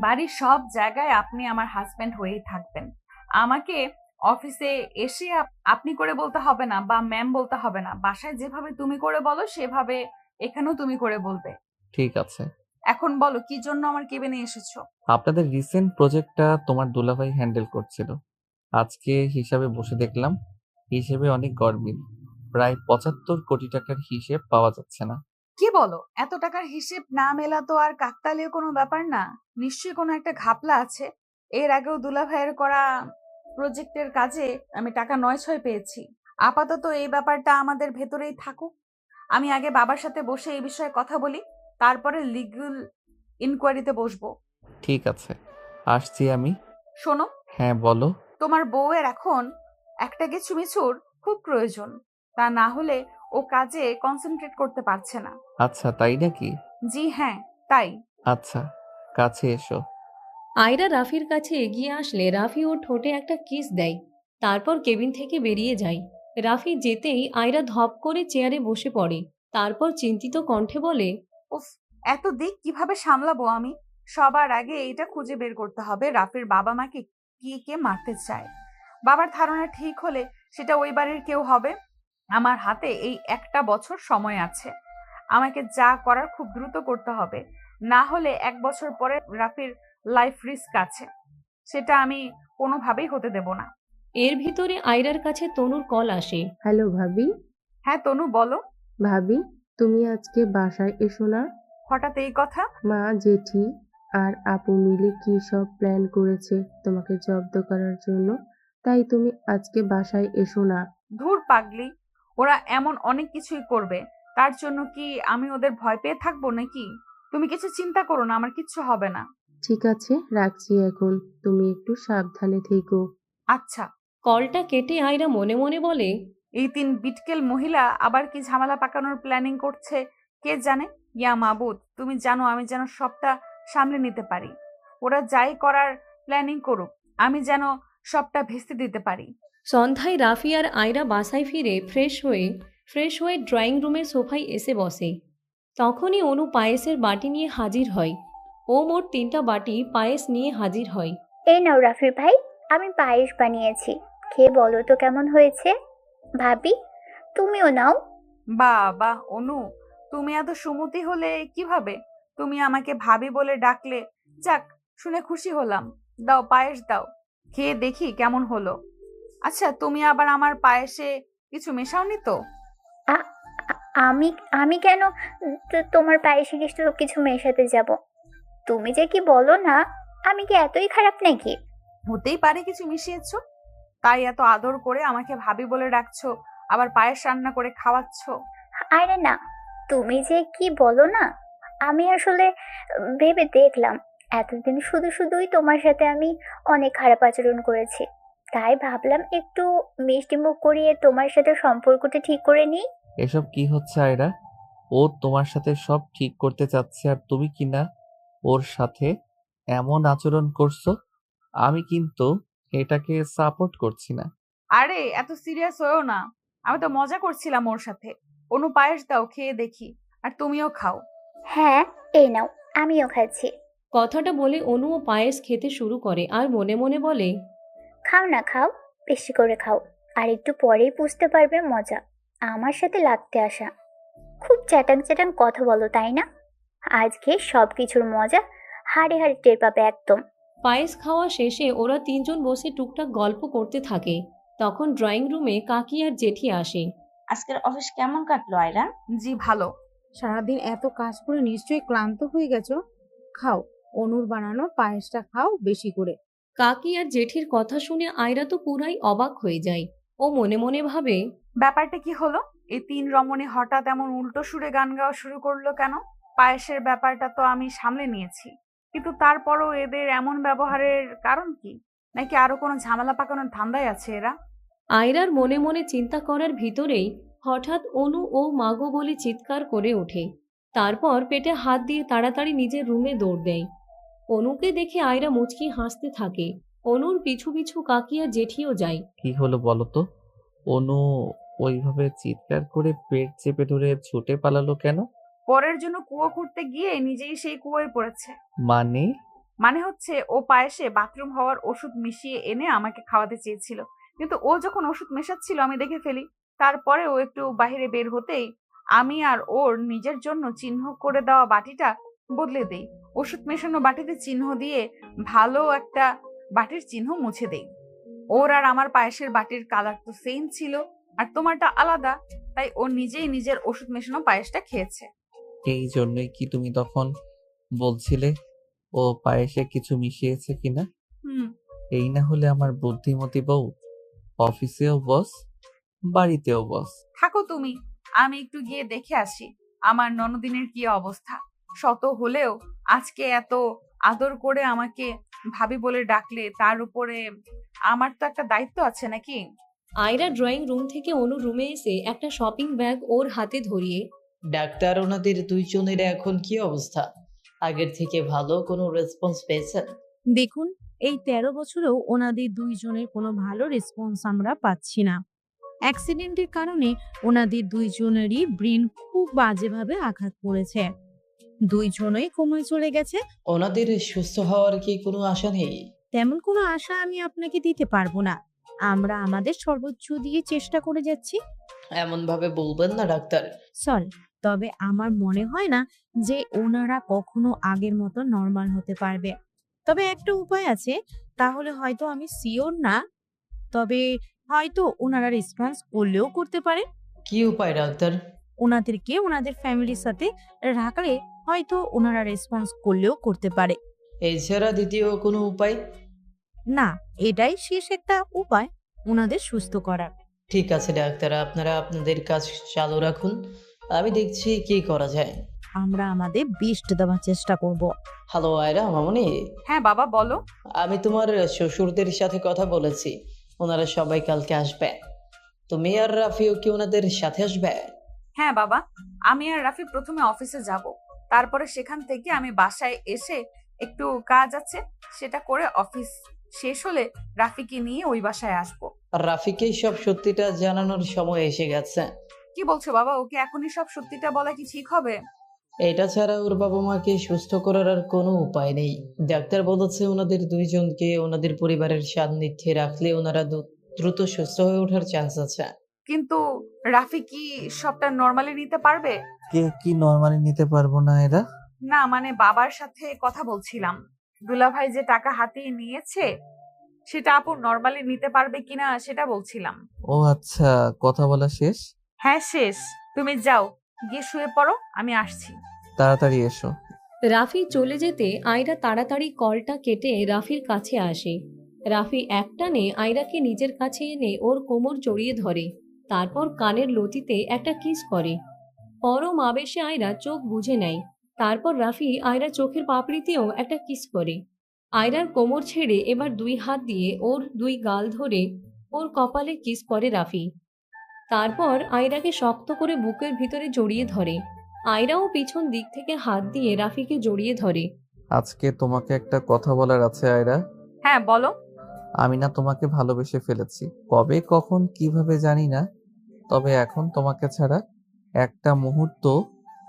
Speaker 1: বাড়ির সব জায়গায় আপনি আমার হাজবেন্ড হয়েই থাকবেন। আমাকে অফিসে এসে আপনি করে বলতে হবে না বা ম্যাম বলতে হবে না। বাসায় যেভাবে তুমি করে বলো সেভাবে এখানেও তুমি করে বলবে।
Speaker 2: ঠিক আছে।
Speaker 1: এখন বলো কি জন্য আমার কেবিনে এসেছো?
Speaker 2: আপনাদের রিসেন্ট প্রজেক্টটা তোমার দুলাভাই হ্যান্ডেল করছিল। আজকে হিসাবে বসে দেখলাম, হিসেবে অনেক গরমিল। প্রায় ৭৫ কোটি টাকার হিসেব পাওয়া যাচ্ছে না।
Speaker 1: কি বলো? এত টাকার হিসেব না মেলা তো আর কাকতালীয় কোনো ব্যাপার না। নিশ্চয়ই কোনো একটা ঘাপলা আছে। এর আগেও দুলাভাইয়ের করা প্রজেক্টের কাজে আমি টাকা ৯-৬ পেয়েছি। আপাতত এই ব্যাপারটা আমাদের ভেতরেই থাকুক। আমি আগে বাবার সাথে বসে এই বিষয়ে কথা বলি, তারপরে লিগ্যাল ইনকোয়ারিতে বসবো।
Speaker 2: ঠিক আছে, আসছি আমি।
Speaker 1: শোনো,
Speaker 2: হ্যাঁ বলো।
Speaker 1: তোমার বউয়ের এখন একটা কিছু মিছুর খুব প্রয়োজন। তা না হলে ও কাজে কনসেন্ট্রেট করতে পারছে না।
Speaker 2: আচ্ছা তাই নাকি?
Speaker 1: জি হ্যাঁ, তাই।
Speaker 2: আচ্ছা, কাছে এসো।
Speaker 3: আয়রা রাফির কাছে এগিয়ে আসলে রাফি ওর ঠোঁটে একটা কিস দেয়, তারপর কেবিন থেকে বেরিয়ে যায়। রাফি যেতেই আয়রা ধপ করে চেয়ারে বসে পড়ে, তারপর চিন্তিত কণ্ঠে বলে,
Speaker 1: উফ, এত দিক কিভাবে সামলাবো আমি? সবার আগে এটা খুঁজে বের করতে হবে রাফির বাবা মাকে কে মারতে চায়। বাবার ধারণা ঠিক হলে সেটা ওই বাড়ির কেউ হবে। আমার হাতে এই একটা বছর সময় আছে। আমাকে যা করার খুব দ্রুত করতে হবে, না হলে ১ বছর পরে রাফির লাইফ রিস্ক আছে। সেটা আমি কোনোভাবেই হতে দেব না।
Speaker 3: এর ভিতরে আয়রার কাছে তনুর কল আসে।
Speaker 4: হ্যালো ভাবি।
Speaker 1: হ্যাঁ তনু, বলো।
Speaker 4: ভাবি, তুমি আজকে বাসায় এসো না?
Speaker 1: হঠাৎ এই কথা?
Speaker 4: মা, জেঠি আর আপু মিলে কি সব প্ল্যান করেছে তোমাকে জব্দ করার জন্য। তাই তুমি আজকে বাসায় এসো না।
Speaker 1: ধুর পাগলি, ওরা এমন অনেক কিছুই করবে। তার জন্য কি আমি ওদের ভয় পেয়ে থাকবো নাকি? তুমি কিছু চিন্তা করো না, আমার কিচ্ছু হবে না।
Speaker 4: ঠিক আছে, রাখছি এখন। তুমি একটু সাবধানে থেকো।
Speaker 1: আচ্ছা।
Speaker 3: কলটা কেটে আয়রা মনে মনে বলে,
Speaker 1: এই ৩ বিটকেল মহিলা আবার কি ঝামেলা পাকানোর প্ল্যানিং করছে কে জানে। ইয়া মাবুদ, তুমি জানো আমি যেন সবটা সামলে নিতে পারি। ওরা যাই করার প্ল্যানিং করুক, আমি যেন সবটা ভেস্তে দিতে পারি।
Speaker 3: সন্ধ্যায় রাফি আর আয়রা বাসায় ফিরে ফ্রেশ হয়ে ড্রয়িং রুমের সোফায় এসে বসে। তখনই অনু পায়েসের বাটি নিয়ে হাজির হয়। ও মোট ৩টা বাটি পায়েস নিয়ে হাজির হয়।
Speaker 5: এই নাও রাফি ভাই, আমি পায়েস বানিয়েছি, খেয়ে বলো তো কেমন হয়েছে। ভাবি, তুমিও নাও।
Speaker 1: বাহ বাহ অনু, তুমি এত সুমতি হলে কিভাবে? তুমি আমাকে ভাবি বলে ডাকলে, যাক শুনে খুশি হলাম। দাও পায়েস দাও, খেয়ে দেখি কেমন হলো। আচ্ছা, তুমি আবার আমার পায়েসে কিছু মেশাওনি তো?
Speaker 5: আ- আমি আমি কেন তোমার পায়েসে কিছু মেশাতে যাব? তুমি যে কি বলো না, আমি কি এতই খারাপ নাকি?
Speaker 1: হতেই পারে কিছু মিশিয়েছো, তাই এত আদর করে আমাকে ভাবি বলে ডাকছো, আবার পায়েস রান্না করে খাওয়াচ্ছো।
Speaker 5: আরে না, তুমি যে কি বলো না, আমি আসলে ভেবে দেখলাম এতদিন শুধুই তোমার সাথে আমি অনেক খারাপ আচরণ করেছি। তাই ভাবলাম একটু মিষ্টি মুখ করিয়ে তোমার সাথে সম্পর্কটা ঠিক করে নিই।
Speaker 2: এসব কি হচ্ছে আয়রা? ও তোমার সাথে সব ঠিক করতে চাচ্ছে আর তুমি কিনা ওর সাথে এমন আচরণ করছো। আমি কিন্তু এটাকে সাপোর্ট করছি না।
Speaker 1: আরে এত সিরিয়াস হয়েও না, আমি তো মজা করছিলাম ওর সাথে। অনু পায়েস দাও, খেয়ে দেখি, আর তুমিও খাও।
Speaker 5: হ্যাঁ, এই নাও, আমিও খাচ্ছি।
Speaker 3: কথাটা বলে অনুও পায়েস খেতে শুরু করে আর মনে মনে বলে,
Speaker 5: খাও না, খাও, বেশি করে খাও। আর একটু পরেই বুঝতে পারবে মজা। আমার সাথে লাগতে আসা, খুব চ্যাটাং চ্যাটাং কথা বলো তাই না? আজকে সব কিছুর মজা হাড়ে হাড়ে টের পাবে একদম।
Speaker 3: পায়েস খাওয়া শেষে ওরা ৩জন বসে টুকটাক গল্প করতে থাকে। তখন ড্রয়িং রুমে কাকি আর জেঠি আসে।
Speaker 7: আজকের অফিস কেমন কাটলো আয়রা?
Speaker 1: জি ভালো।
Speaker 6: সারাদিন এত কাজ করে নিশ্চয়ই ক্লান্ত হয়ে গেছো। খাও, অনুর বানানো পায়েসটা খাও বেশি করে।
Speaker 3: কাকি আর জেঠির কথা শুনে আয়রা তো পুরাই অবাক হয়ে যায়। ও মনে মনে ভাবে,
Speaker 1: ব্যাপারটা কি হলো? এই ৩ রমণী হঠাৎ এমন উল্টো সুরে গান গাওয়া শুরু করলো কেন? পায়েসের ব্যাপারটা তো আমি সামলে নিয়েছি, কিন্তু তারপরও এদের এমন ব্যবহারের কারণ কি? নাকি আরো কোনো ঝামেলা পাকানোর ধান্দায় আছে এরা?
Speaker 3: আয়রার মনে মনে চিন্তা করার ভিতরেই হঠাৎ অনু ও মাগো বলে চিৎকার করে ওঠে। তারপর পেটে হাত দিয়ে তাড়াতাড়ি নিজের রুমে দৌড় দেয়। অনুকে দেখে আয়রা মুচকি হাসতে থাকে। অনুর পিছু পিছু কাকি আর জেঠিও যায়।
Speaker 2: কি হলো বলো তো? অনু ওইভাবে চিৎকার করে পেট চেপে ধরে ছুটে পালালো কেন?
Speaker 1: পরের জন্য কুয়ো খুঁড়তে গিয়ে নিজেই সেই কুয়োয় পড়েছে।
Speaker 2: মানে?
Speaker 1: মানে হচ্ছে ও পায়েসে বাথরুম হওয়ার ওষুধ মিশিয়ে এনে আমাকে খাওয়াতে চেয়েছিল, কিন্তু ও যখন ওষুধ মেশাচ্ছিল আমি দেখে ফেলি। তারপরে ও একটু বাইরে বের হতেই আমি আর ওর নিজের জন্য চিহ্ন করে দেওয়া বাটিটা বদলে দেই। ওষুধ মেশানো বাটিতে চিহ্ন দিয়ে ভালো একটা বাটির চিহ্ন মুছে দেই। ওর আর আমার পায়েসের বাটির কালার তো সেম ছিল, আর তোমারটা আলাদা, তাই ও নিজেই নিজের ওষুধ মেশানো পায়েসটা খেয়েছে।
Speaker 2: এই জন্যই কি তুমি তখন বলছিলে ও পায়েসে কিছু মিশিয়েছে কিনা?
Speaker 1: হুম।
Speaker 2: এই না হলে আমার বুদ্ধিমতী বউ অফিসেও বস, বাড়িতেও বস।
Speaker 1: থাকো তুমি, আমি একটু গিয়ে দেখে আসি আমার ননদিনের কি অবস্থা। শত হলেও আজকে এত আদর করে আমাকে ভাবি বলে ডাকলে, তার উপরে আমার তো একটা দায়িত্ব আছে নাকি।
Speaker 3: আয়রা ড্রয়িং রুম থেকে অনুর রুমে এসে একটা শপিং ব্যাগ ওর হাতে ধরিয়ে,
Speaker 9: ডাক্তার, ওনাদের দুইজনের এখন কি অবস্থা? আগের থেকে ভালো কোনো রেসপন্স পেয়েছেন?
Speaker 6: দেখুন, এই 13 বছরেও ওনাদের দুইজনের কোনো ভালো রেসপন্স আমরা পাচ্ছি না। অ্যাক্সিডেন্টের কারণে ওনাদের দুইজনেরই ব্রেন খুব বাজেভাবে আঘাত পড়েছে। দুইজনেই কোমায় চলে গেছে।
Speaker 9: ওনাদের সুস্থ হওয়ার কি কোনো আশা নেই?
Speaker 6: তেমন কোনো আশা আমি আপনাকে দিতে পারবো না। আমরা আমাদের সর্বোচ্চ দিয়ে চেষ্টা করে যাচ্ছি।
Speaker 9: এমন ভাবে বলবেন না ডাক্তার।
Speaker 6: সরি, তবে আমার মনে হয় না যে ওনারা কখনো আগের মতো নর্মাল হতে পারবে। তবে একটা উপায় আছে, তাহলে হয়তো আমি শিওর না, তবে হয়তো ওনারা রেসপন্স করলেও করতে পারে।
Speaker 9: কি উপায় ডাক্তার?
Speaker 6: ওনাদেরকে ওনাদের ফ্যামিলির সাথে রাখলে হয়তো ওনারা রেসপন্স করলেও করতে পারে।
Speaker 9: এছাড়া দ্বিতীয় কোনো উপায়?
Speaker 6: না, এটাই শেষ একটা উপায় ওনাদের সুস্থ করার।
Speaker 9: ঠিক আছে ডাক্তার, আপনারা আপনাদের কাজ চালু রাখুন, আমি দেখছি কি করা যায়।
Speaker 6: আমরা আমাদের বেস্ট দেওয়ার চেষ্টা করব।
Speaker 9: হ্যালো আয়রা মামনি,
Speaker 1: হ্যাঁ বাবা বলো।
Speaker 9: আমি তোমার শ্বশুরদের সাথে কথা বলেছি, ওনারা সবাই কালকে আসবে। তুমি আর রাফিও কি ওনাদের সাথে আসবে?
Speaker 1: হ্যাঁ বাবা, আমি আর রাফি প্রথমে অফিসে যাব, তারপরে সেখান থেকে আমি বাসায় এসে একটু কাজ আছে সেটা করে অফিস শেষ হলে রাফিকে নিয়ে ওই বাসায় আসবো।
Speaker 9: রাফিকে সব সত্যিটা জানানোর সময় এসে গেছে।
Speaker 1: কি বলছো বাবা? ওকে এখনই সব সত্যিটা বলা কি ঠিক হবে?
Speaker 9: এটা ছাড়া ওর বাবা মাকে সুস্থ করার আর কোনো উপায় নেই। ডাক্তার বলেছে ওনাদের দুইজনকে ওনাদের পরিবারের সান্নিধ্যে রাখলে ওনারা দ্রুত সুস্থ হয়ে ওঠার চান্স আছে।
Speaker 1: কিন্তু রাফি কি সবটা নর্মালি নিতে পারবে?
Speaker 2: কে কি নরমালি নিতে পারবো না এরা?
Speaker 1: না মানে বাবার সাথে কথা বলছিলাম, দুলাভাই যে টাকা হাতিয়ে নিয়েছে সেটা আপু নর্মালি নিতে পারবে কিনা সেটা বলছিলাম।
Speaker 2: ও আচ্ছা, কথা বলা শেষ?
Speaker 1: হ্যাঁ শেষ, তুমি যাও গিয়ে শুয়ে পড়ো, আমি আসছি।
Speaker 2: তাড়াতাড়ি এসো।
Speaker 3: রাফি চলে যেতে আয়রা তাড়াতাড়ি কলটা কেটে রাফির কাছে আসে। রাফি একটানে আয়রাকে নিজের কাছে এনে ওর কোমর জড়িয়ে ধরে, তারপর কানের লতিতে একটা কিস করে। পরম আবেশে আয়রা চোখ বুজে নেয়। তারপর রাফি আয়রা চোখের পাপড়িতেও একটা কিস করে। আয়রার কোমর ছেড়ে এবার দুই হাত দিয়ে ওর দুই গাল ধরে ওর কপালে কিস করে রাফি। তারপর আয়রাকে শক্ত করে বুকের ভিতরে জড়িয়ে ধরে। আয়রাও পিছন দিক থেকে হাত দিয়ে রাফিকে জড়িয়ে ধরে।
Speaker 2: আজকে তোমাকে একটা কথা বলার আছে আয়রা।
Speaker 1: হ্যাঁ বলো।
Speaker 2: আমি না তোমাকে ভালোবেসে ফেলেছি, কবে কখন কিভাবে জানি না, তবে এখন তোমাকে ছাড়া একটা মুহূর্ত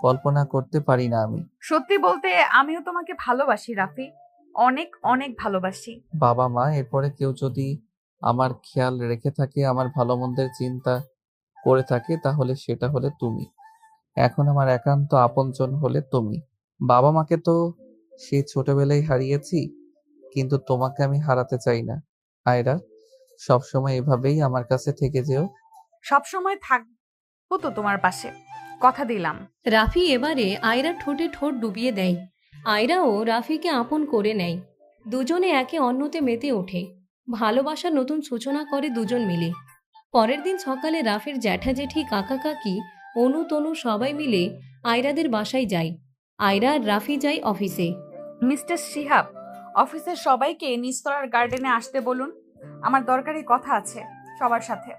Speaker 2: কল্পনা করতে পারি না আমি।
Speaker 1: সত্যি বলতে আমিও তোমাকে ভালোবাসি রাফি, অনেক অনেক ভালোবাসি।
Speaker 2: বাবা মা এরপরে কেউ যদি আমার খেয়াল রেখে থাকে, আমার ভালো মন্দের চিন্তা করে থাকে, তাহলে সেটা হলে তুমি। এখন আমার একান্ত আপনজন হলে তুমি। বাবা মাকে তো সেই ছোটবেলায় হারিয়েছি, কিন্তু তোমাকে আমি হারাতে চাই না আয়রা। সবসময় এভাবেই আমার কাছে থেকে যেও।
Speaker 1: সবসময় থাকবো তো তোমার পাশে, কথা দিলাম।
Speaker 3: রাফি এবারে আয়রার ঠোঁটে ঠোঁট ডুবিয়ে দেয়। আয়রাও রাফিকে আপন করে নেয়। দুজনে একে অন্যতে মেতে ওঠে। ভালোবাসার নতুন সূচনা করে দুজন মিলে। পরের দিন সকালে রাফির জ্যাঠা জেঠি কাকা কাকি অনু তনু সবাই মিলে আয়রাদের বাসায় যায়। আয়রা আর রাফি যায় অফিসে।
Speaker 1: মিস্টার শিহাব, অফিসের সবাইকে নিচতলার গার্ডেনে আসতে বলুন, আমার দরকারি কথা আছে সবার সাথে।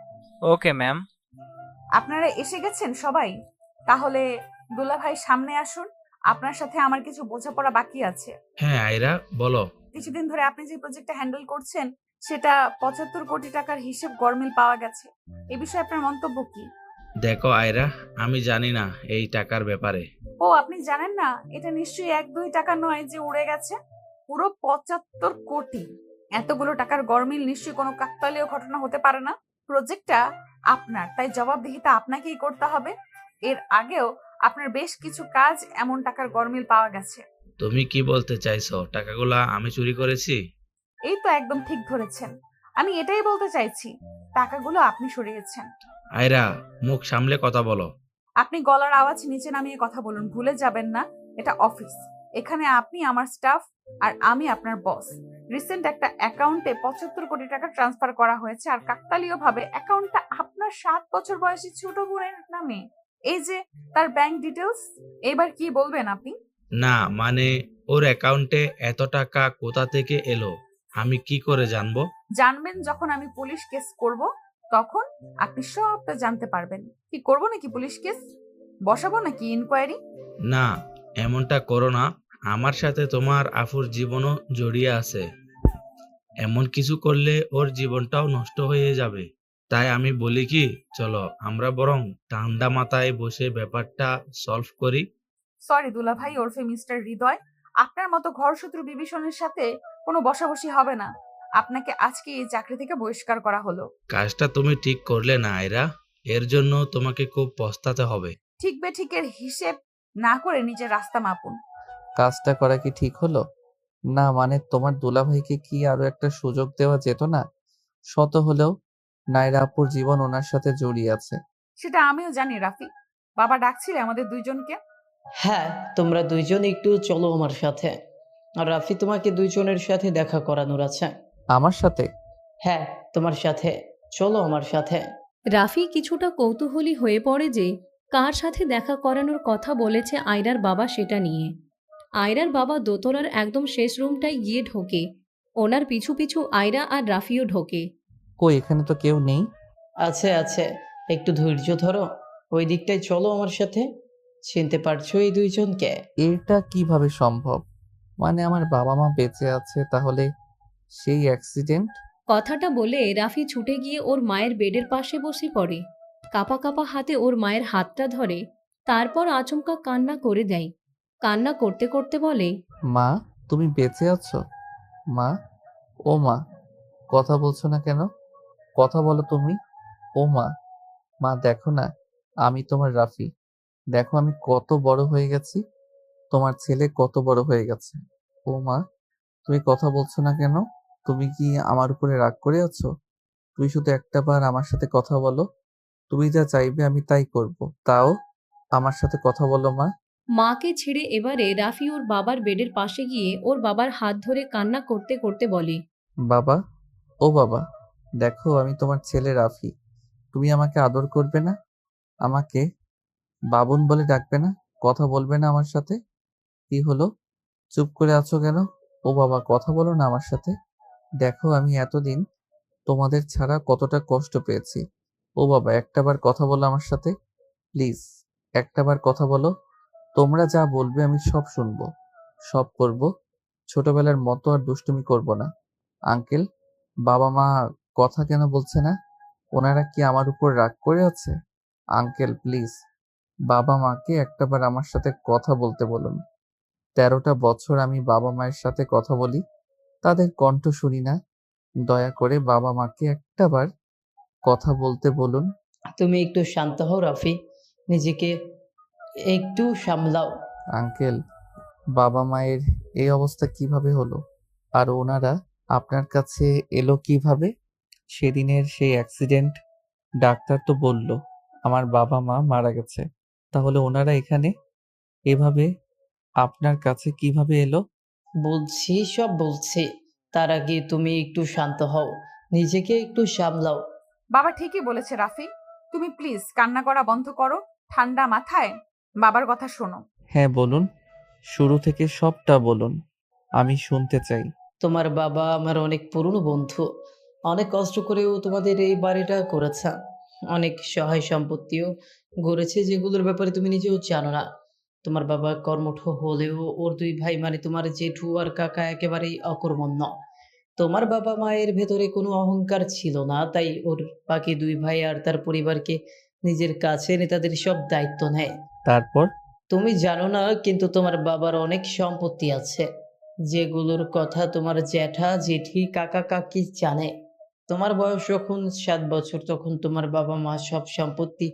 Speaker 12: Okay ma'am.
Speaker 1: আপনারা এসে গেছেন সবাই? তাহলে দুলাভাই সামনে আসুন, আপনার সাথে আমার কিছু বোঝাপড়া বাকি আছে।
Speaker 11: হ্যাঁ আয়রা, বলো।
Speaker 1: কিছুদিন ধরে আপনি যে প্রজেক্টটা হ্যান্ডেল করছেন সেটা 75 কোটি টাকার হিসেব গরমিল পাওয়া গেছে। এ বিষয়ে আপনার মন্তব্য কি?
Speaker 11: দেখো আয়রা, আমি জানি না এই টাকার ব্যাপারে।
Speaker 1: ও, আপনি জানেন না? এটা নিশ্চয়ই 1-2 টাকা নয় যে উড়ে গেছে, পুরো 75 কোটি। এতগুলো টাকার গরমিল নিশ্চয়ই কোনো কাকতালীয় ঘটনা হতে পারে না। প্রজেক্টটা আপনার, তাই জবাবদিহিতা আপনাকেই করতে হবে। এর আগেও আপনার বেশ কিছু কাজ এমন টাকার গরমিল পাওয়া গেছে।
Speaker 11: তুমি কি বলতে চাইছো, টাকাগুলা আমি চুরি করেছি?
Speaker 1: এই তো একদম ঠিক ধরেছেন। আমি এটাই বলতে চাইছি, টাকাগুলো আপনি সরিয়েছেন।
Speaker 11: আয়রা, মুখ সামলে কথা বলো।
Speaker 1: আপনি গলার আওয়াজ নিচে নামিয়ে কথা বলুন, ভুলে যাবেন না এটা অফিস। এখানে আপনি আমার স্টাফ আর আমি আপনার বস। রিসেন্ট একটা অ্যাকাউন্টে 75 কোটি টাকা ট্রান্সফার করা হয়েছে, আর কাকতালীয় ভাবে অ্যাকাউন্টটা আপনার 7 বছর বয়সী ছোট বোনের নামে। এই যে তার ব্যাংক ডিটেলস। এবার কি বলবেন আপনি?
Speaker 11: না মানে, ওর অ্যাকাউন্টে এত টাকা কোথা থেকে এলো আমি কি করে জানবো?
Speaker 1: জানবেন যখন আমি পুলিশ কেস করব, তখন আপনি সবটা জানতে পারবেন। কি করব নাকি পুলিশ কেস বসাবো নাকি ইনকোয়ারি?
Speaker 11: না, এমনটা করো না। আমার সাথে তোমার আফুর জীবনও জড়িয়ে আছে। এমন কিছু করলে ওর জীবনটাও নষ্ট হয়ে যাবে। তাই আমি বলি কি, চলো আমরা বরং ঠান্ডা মাথায় বসে ব্যাপারটা সলভ করি।
Speaker 1: সরি দুলাভাই ওরফে মিস্টার হৃদয়, আপনার মতো ঘরশত্রু বিভীষণের সাথে কোনো বসাবসি হবে না। আপনাকে আজকে এই চাকরি থেকে বহিষ্কার করা হলো।
Speaker 11: কাজটা তুমি ঠিক করলে না আয়রা, এর জন্য তোমাকে খুব পস্তাতে হবে।
Speaker 1: ঠিক বেঠিকের হিসেব না করে নিজের রাস্তা মাপুন।
Speaker 2: কাজটা করা কি ঠিক হলো? না মানে তোমার দুলাভাইকে কি আরো একটা সুযোগ দেওয়া যেত না? শত হলেও নায়রা আপুর জীবন ওনার সাথে জড়িয়ে আছে।
Speaker 1: সেটা আমিও জানি রাফি। বাবা ডাকছিলে আমাদের দুইজনকে।
Speaker 9: হ্যাঁ, তোমরা দুইজন একটু চলো আমার সাথে। আর রাফি, তোমাকে দুইজনের সাথে দেখা করানোর আছে।
Speaker 2: আমার সাথে?
Speaker 9: হ্যাঁ, তোমার সাথে। চলো আমার সাথে।
Speaker 3: রাফি কিছুটা কৌতূহলী হয়ে পড়ে যে কার সাথে দেখা করানোর কথা বলেছে আয়রার বাবা সেটা নিয়ে। আয়রার বাবা দোতলার একদম শেষ রুমটায় গিয়ে ঢোকে। ওনার পিছু পিছু আয়রা আর রাফিও ঢোকে।
Speaker 2: কই, এখানে তো কেউ নেই।
Speaker 9: আছে আছে, একটু ধৈর্য ধরো। ওই দিকটায় চলো আমার সাথে। চিনতে পারছো এই দুইজনকে?
Speaker 2: এটা কিভাবে সম্ভব? মানে আমার বাবা মা বেঁচে আছে, তাহলে সেই অ্যাক্সিডেন্ট?
Speaker 3: কথাটা বলে রাফি ছুটে গিয়ে ওর মায়ের বেডের পাশে বসে পড়ে। কাপা কাপা হাতে ওর মায়ের হাতটা ধরে, তারপর আচমকা কান্না করে দেয়। কান্না করতে করতে বলে,
Speaker 2: মা, তুমি বেঁচে আছো? মা, ও মা, কথা বলছো না কেন? কথা বলো তুমি। ও মা, মা দেখো না, আমি তোমার রাফি। দেখো আমি কত বড় হয়ে গেছি, তোমার ছেলে কত বড় হয়ে গেছে। ও মা, তুমি কথা বলছো না কেন? তুমি কি আমার উপরে রাগ করে আছো? তুমি শুধু একটা বার আমার সাথে কথা বলো। তুমি যা চাইবে আমি তাই করব। তাও আমার সাথে কথা বলো মা।
Speaker 3: মাকে ছেড়ে এবারে রাফি ওর বাবার বেডের পাশে গিয়ে ওর বাবার হাত ধরে কান্না করতে করতে বলে,
Speaker 2: বাবা, ও বাবা, দেখো আমি তোমার ছেলে রাফি। তুমি আমাকে আদর করবে না? আমাকে বাবুন বলে ডাকবে না? কথা বলবে না আমার সাথে? কি হলো, চুপ করে আছো কেন? ও বাবা, কথা বলো না আমার সাথে। দেখো আমি এতদিন তোমাদের ছাড়া কতটা কষ্ট পেয়েছি। ও বাবা, একটাবার কথা বলো আমার সাথে, প্লিজ। একটাবার কথা বলো। তোমরা যা বলবে আমি সব শুনবো, সব করব। ছোটবেলার মতো আর দুষ্টুমি করব না। আঙ্কেল, বাবা মা কথা কেন বলছে না? ওনারা কি আমার উপর রাগ করে আছে? আঙ্কেল প্লিজ, বাবা মাকে একটাবার আমার সাথে কথা বলতে বলুন। 13টা বছর আমি বাবা মায়ের সাথে কথা বলি, তাদের কণ্ঠ শুনি না। দয়া করে বাবা মাকে একটাবার কথা বলতে বলুন।
Speaker 9: তুমি একটু শান্ত হও রাফি, নিজেকে একটু সামলাও।
Speaker 2: আঙ্কেল, বাবা মায়ের এই অবস্থা কিভাবে হলো? আর ওনারা আপনার কাছে এলো কিভাবে? সেদিনের সেই অ্যাক্সিডেন্ট, ডাক্তার তো বলল আমার বাবা মা মারা গেছে। তাহলে ওনারা এখানে এভাবে আপনার কাছে কিভাবে এলো?
Speaker 9: বলছি, সব বলছি। তার আগে তুমি একটু শান্ত হও, নিজেকে একটু সামলাও।
Speaker 1: বাবা ঠিকই বলেছে রাফি, তুমি প্লিজ কান্না করা বন্ধ করো। ঠান্ডা মাথায় বাবার কথা শোনো।
Speaker 2: হ্যাঁ বলুন, শুরু থেকে সবটা বলুন, আমি শুনতে চাই।
Speaker 9: তোমার বাবা আমার অনেক পুরনো বন্ধু। অনেক কষ্ট করেও তোমাদের এই বাড়িটা করেছে। অনেক সহায় সম্পত্তিও গড়েছে, যেগুলোর ব্যাপারে তুমি নিজেও জানো না। তোমার বাবা কর্মঠ হলেও ওর দুই ভাই মানে তোমার জেঠু আর কাকা একেবারেই অকর্মণ্য। তোমার বাবা মায়ের ভেতরে কোনো অহংকার ছিল না, তাই ওর বাকি দুই ভাই আর তার পরিবারকে নিজের কাছে এনে তাদের সব দায়িত্ব নেয়।
Speaker 2: তারপর?
Speaker 9: তুমি জানো না, কিন্তু তোমার বাবার অনেক সম্পত্তি আছে, যেগুলোর কথা তোমার জ্যাঠা জেঠি কাকা কাকি জানে। তোমার বয়স যখন 7 বছর, তখন তোমার বাবা মা সব সম্পত্তি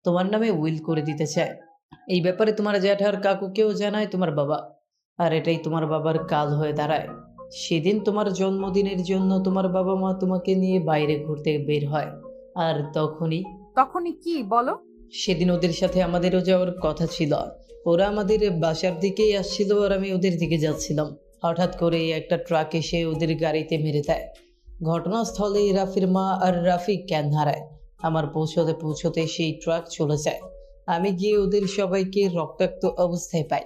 Speaker 9: তোমার নামে উইল করে দিতে চায়। এই ব্যাপারে তোমার জ্যাঠার কাকুকেও জানায় তোমার বাবা, আর এটাই তোমার বাবার কাল হয়ে দাঁড়ায়। সেদিন তোমার জন্মদিনের জন্য তোমার বাবা মা তোমাকে নিয়ে বাইরে ঘুরতে বের হয়, আর
Speaker 1: তখনই কি বলো?
Speaker 9: সেদিন ওদের সাথে আমাদেরও যাওয়ার কথা ছিল। ওরা আমাদের বাসার দিকেই আসছিল আর আমি ওদের দিকে যাচ্ছিলাম। হঠাৎ করে একটা ট্রাক এসে ওদের গাড়িতে মেরে দেয়। ঘটনাস্থলে রাফির মা আর রাফি জ্ঞান হারায়। আমার পৌঁছতে পৌঁছতে সেই ট্রাক চলে যায়। আমি গিয়ে ওদের সবাইকে রক্তাক্ত অবস্থায় পাই।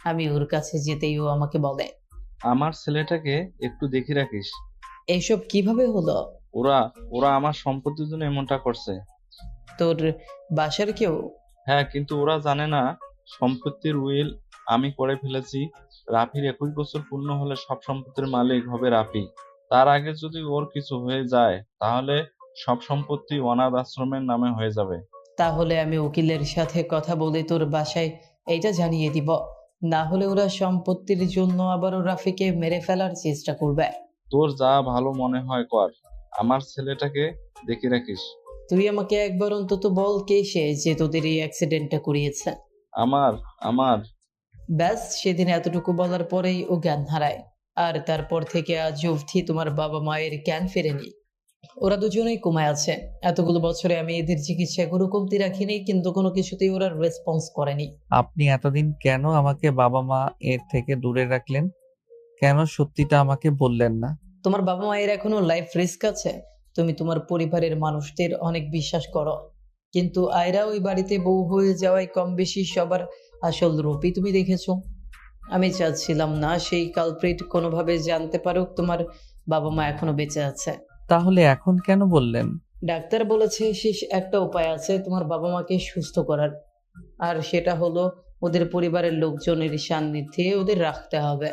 Speaker 9: আমি ওর কাছে যেতেই ও আমাকে বলে,
Speaker 12: আমার ছেলেটাকে একটু দেখে রাখিস।
Speaker 9: এইসব কিভাবে হলো?
Speaker 12: ওরা ওরা আমার সম্পত্তির জন্য এমনটা করছে।
Speaker 9: তোর বাসার কেউ?
Speaker 12: হ্যাঁ, কিন্তু ওরা জানে না সম্পত্তির উইল আমি করে ফেলেছি। রাফির 21 বছর পূর্ণ হলে সব সম্পত্তির মালিক হবে রাফি। তার আগে যদি ওর কিছু হয়ে যায় তাহলে সব সম্পত্তি অনাথ আশ্রমের নামে হয়ে যাবে।
Speaker 9: তাহলে আমি উকিলের সাথে কথা বলে তোর বাসায় এইটা জানিয়ে দিব, না হলে ওরা সম্পত্তির জন্য আবারও রাফিকে মেরে ফেলার চেষ্টা করবে।
Speaker 12: তোর যা ভালো মনে হয় কর, আমার ছেলেটাকে দেখে রাখিস।
Speaker 9: তুই আমাকে একবার অন্তত বল কে সে যে তোদের এই অ্যাক্সিডেন্টটা করিয়েছে।
Speaker 12: আমার
Speaker 9: ব্যাস, সেদিন এতটুকু বলার পরেই ও জ্ঞান হারায়। আর তারপর থেকে আজ অবধি তোমার বাবা মায়ের জ্ঞান ফেরেনি। ওরা দুজনেই কোমায় আছে। এতগুলো বছরে আমি এদের চিকিৎসায় কোনো কমতি রাখিনি, কিন্তু কোনো কিছুতেই ওরা রেসপন্স করেনি।
Speaker 2: আপনি এতদিন কেন আমাকে বাবা মা এর থেকে দূরে রাখলেন? কেন সত্যিটা আমাকে বললেন না?
Speaker 9: তোমার বাবা মায়ের এখনো লাইফ রিস্ক আছে। তুমি তোমার পরিবারের মানুষদের অনেক বিশ্বাস করো, কিন্তু আয়রা ওই বাড়িতে বউ হয়ে যাওয়ায় কম বেশি সবার আসল রূপই তুমি দেখেছো। আমি চাচ্ছিলাম না সেই কালপ্রিট কোনোভাবে জানতে পারুক তোমার বাবা মা এখনো বেঁচে আছে।
Speaker 2: তাহলে এখন কেন বললেন?
Speaker 9: ডাক্তার বলেছে শেষ একটা উপায় আছে তোমার বাবা মাকে সুস্থ করার, আর সেটা হলো ওদের পরিবারের লোকজনের সান্নিধ্যে ওদের রাখতে হবে।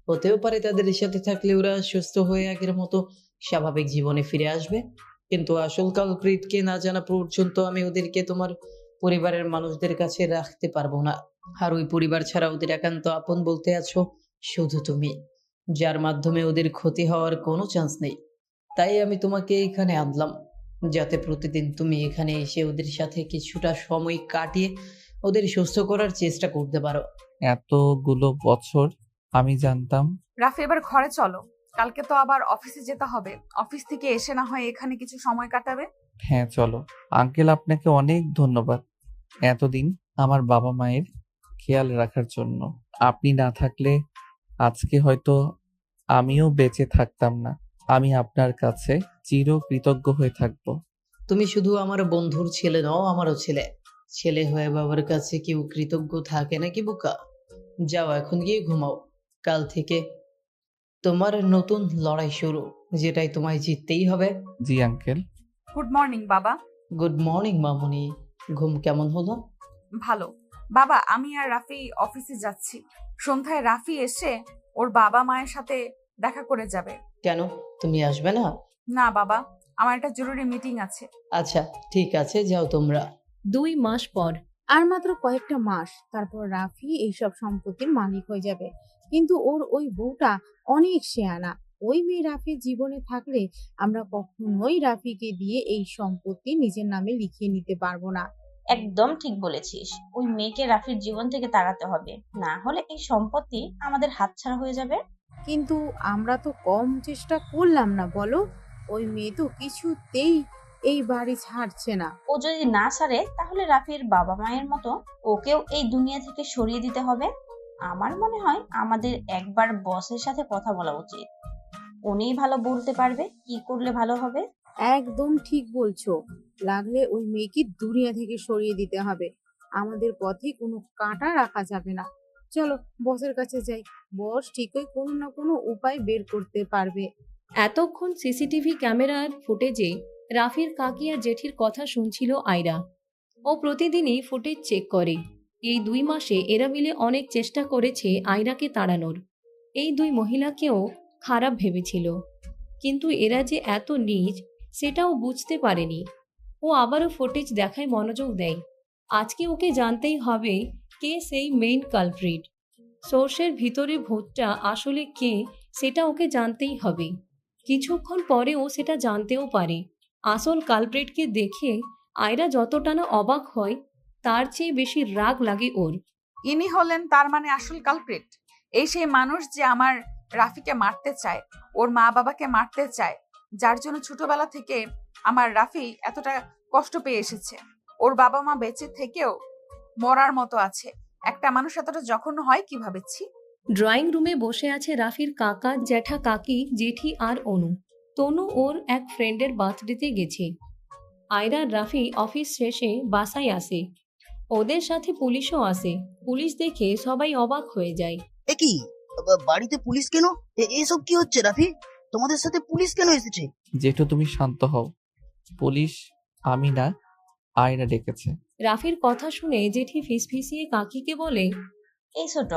Speaker 9: হতেও পারে তাদের সাথে থাকলে ওরা সুস্থ হয়ে আগের মতো স্বাভাবিক জীবনে ফিরে আসবে, কিন্তু আসল কালপ্রিটকে না জানা পর্যন্ত আমি ওদেরকে তোমার পরিবারের মানুষদের কাছে রাখতে পারবো না। আর ওই পরিবার ছাড়া ওদের একান্ত আপন বলতে আছো শুধু তুমি, যার মাধ্যমে ওদের ক্ষতি হওয়ার কোনো চান্স নেই। তাই আমি তোমাকে এখানে আনলাম, যাতে প্রতিদিন তুমি এখানে এসে ওদের সাথে কিছুটা সময় কাটিয়ে ওদের সুস্থ করার চেষ্টা করতে পারো।
Speaker 2: এতগুলো বছর আমি জানতাম।
Speaker 1: রাফি, এবার ঘরে চলো। কালকে তো আবার অফিসে যেতে হবে। অফিস থেকে এসে না হয় এখানে কিছু সময় কাটাবে।
Speaker 2: হ্যাঁ চলো। আঙ্কেল, আপনাকে অনেক ধন্যবাদ এতদিন আমার বাবা মায়ের খেয়াল রাখার জন্য। আপনি না থাকলে আজকে হয়তো আমিও বেঁচে থাকতাম না। আমি আপনার কাছে চিরকৃতজ্ঞ হয়ে থাকব।
Speaker 9: তুমি শুধু আমার বন্ধুর ছেলে নও, আমারও ছেলে। ছেলে হয়ে বাবার কাছে কেউ কৃতজ্ঞ থাকে নাকি বোকা? যাও এখন গিয়ে ঘুমাও। কাল থেকে তোমার নতুন লড়াই শুরু, যেটাই তোমায় জিততেই হবে।
Speaker 2: জি আঙ্কেল।
Speaker 1: গুড মর্নিং বাবা।
Speaker 9: গুড মর্নিং মামুনি। ঘুম কেমন হলো?
Speaker 1: ভালো বাবা। আমি আর রাফি অফিসে যাচ্ছি। সন্ধ্যায় রাফি এসে ওর বাবা মায়ের সাথে দেখা করে যাবে।
Speaker 9: কেন, তুমি আসবে না?
Speaker 1: না বাবা, আমার একটা জরুরি মিটিং আছে।
Speaker 9: আচ্ছা ঠিক আছে, যাও তোমরা।
Speaker 3: 2 মাস পর।
Speaker 6: আর মাত্র কয়েকটা মাস, তারপর রাফি এইসব সম্পত্তির মালিক হয়ে যাবে। কিন্তু ওর ওই বউটা অনেক শেয়ানা। ওই মেয়ে রাফির জীবনে থাকলে আমরা কখনোই রাফিকে দিয়ে এই সম্পত্তি নিজের নামে লিখিয়ে নিতে পারবো না।
Speaker 7: একদম ঠিক বলেছিস। ওই মেয়েকে রাফির জীবন থেকে তাড়াতে হবে, না হলে এই সম্পত্তি আমাদের হাতছাড়া হয়ে যাবে।
Speaker 6: কিন্তু আমরা তো কম চেষ্টা করলাম না বলো? ওই মেয়ে তো কিছুতেই এই বাড়ি ছাড়ছে না।
Speaker 7: ও যদি না ছাড়ে তাহলে রাফির বাবা মায়ের মতো ওকেও এই দুনিয়া থেকে সরিয়ে দিতে হবে। আমার মনে হয় আমাদের একবার বসের সাথে কথা বলা উচিত। উনিই ভালো বলতে পারবে কি করলে ভালো হবে।
Speaker 6: একদম ঠিক বলছো। লাগলে ওই মেয়েকে দুনিয়া থেকে সরিয়ে দিতে হবে। আমাদের পথে কোনো কাঁটা রাখা যাবে না। চলো বসের কাছে যাই। বস ঠিকই কোনো না কোনো উপায় বের করতে পারবে।
Speaker 3: এতক্ষণ সিসিটিভি ক্যামেরার ফুটেজে রাফির কাকি আর জেঠির কথা শুনছিল আয়রা। ও প্রতিদিনই ফুটেজ চেক করে। এই 2 মাসে এরা মিলে অনেক চেষ্টা করেছে আয়রাকে তাড়ানোর। এই 2 মহিলাকেও খারাপ ভেবেছিল, কিন্তু এরা যে এত নীচ সেটাও বুঝতে পারেনি। ও আবারও ফুটেজ দেখায় মনোযোগ দেয়। আজকে ওকে জানতেই হবে কে সেই মেইন কালপ্রিট। সোর্সের ভিতরে ভূতটা আসলে কে সেটা ওকে জানতেই হবে। কিছুক্ষণ পরে ও সেটা জানতেও পারে। আসল কালপ্রিটকে দেখে আয়রা যতটা না অবাক হয়, তার চেয়ে বেশি রাগ লাগে ওর।
Speaker 1: ইনি হলেন তার মানে আসল কালপ্রিট। এই সেই মানুষ যে আমার রাফিকে মারতে চায়, ওর মা বাবাকে মারতে চায়, যার জন্য ছোটবেলা থেকে আমার রাফি এতটা কষ্ট পেয়ে এসেছে। ওর বাবা মা বেঁচে থেকেও মরার মতো আছে। একটা মানুষ এতটা জঘন্য হয় কিভাবে? ছি।
Speaker 3: ড্রয়িং রুমে বসে আছে রাফির কাকা, জ্যাঠা, কাকি, জেঠি আর অনু। তনু ওর এক ফ্রেন্ডের বার্থডেতে গেছে। আয়রা আর রাফি অফিস শেষে বাসায় আসে। ওদের সাথে পুলিশও আসে। পুলিশ দেখে সবাই অবাক হয়ে যায়।
Speaker 13: এ কি, বাড়িতে পুলিশ কেন? এসব কি হচ্ছে রাফি? তোমাদের সাথে পুলিশ কেন এসেছে?
Speaker 2: জেঠু তুমি শান্ত হও। পুলিশ আমি না, আয়রা ডেকেছে।
Speaker 3: রাফির কথা শুনে জেঠি ফিসফিসিয়ে কাকিকে বলে,
Speaker 7: এই ছোট,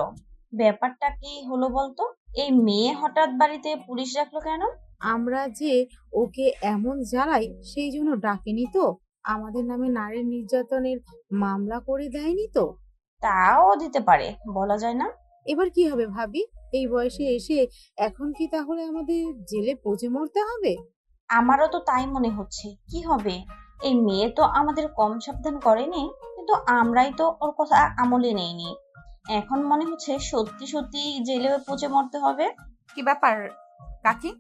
Speaker 7: ব্যাপারটা কি হলো বলতো? এই মেয়ে হঠাৎ বাড়িতে পুলিশ রাখলো কেন?
Speaker 6: আমরা যে ওকে এমন জ্বালাই সেই জন্য ডাকেনি তো। আমাদের নামে নারী নির্যাতনের মামলা করে দেয়নি তো।
Speaker 7: তাও দিতে পারে, বলা যায় না।
Speaker 6: এবার কি হবে ভাবি? এই বয়সে এসে এখন কি তাহলে আমাদের জেলে পচে মরতে হবে?
Speaker 7: আমারও তো তাই মনে হচ্ছে। কি হবে? এই মেয়ে তো আমাদের কম সাবধান করেনি, কিন্তু আমরাই তো ওর কথা আমলে নেইনি। এখন মনে হচ্ছে সত্যি সত্যি জেলে পচে মরতে হবে।
Speaker 1: কি ব্যাপার কাকি,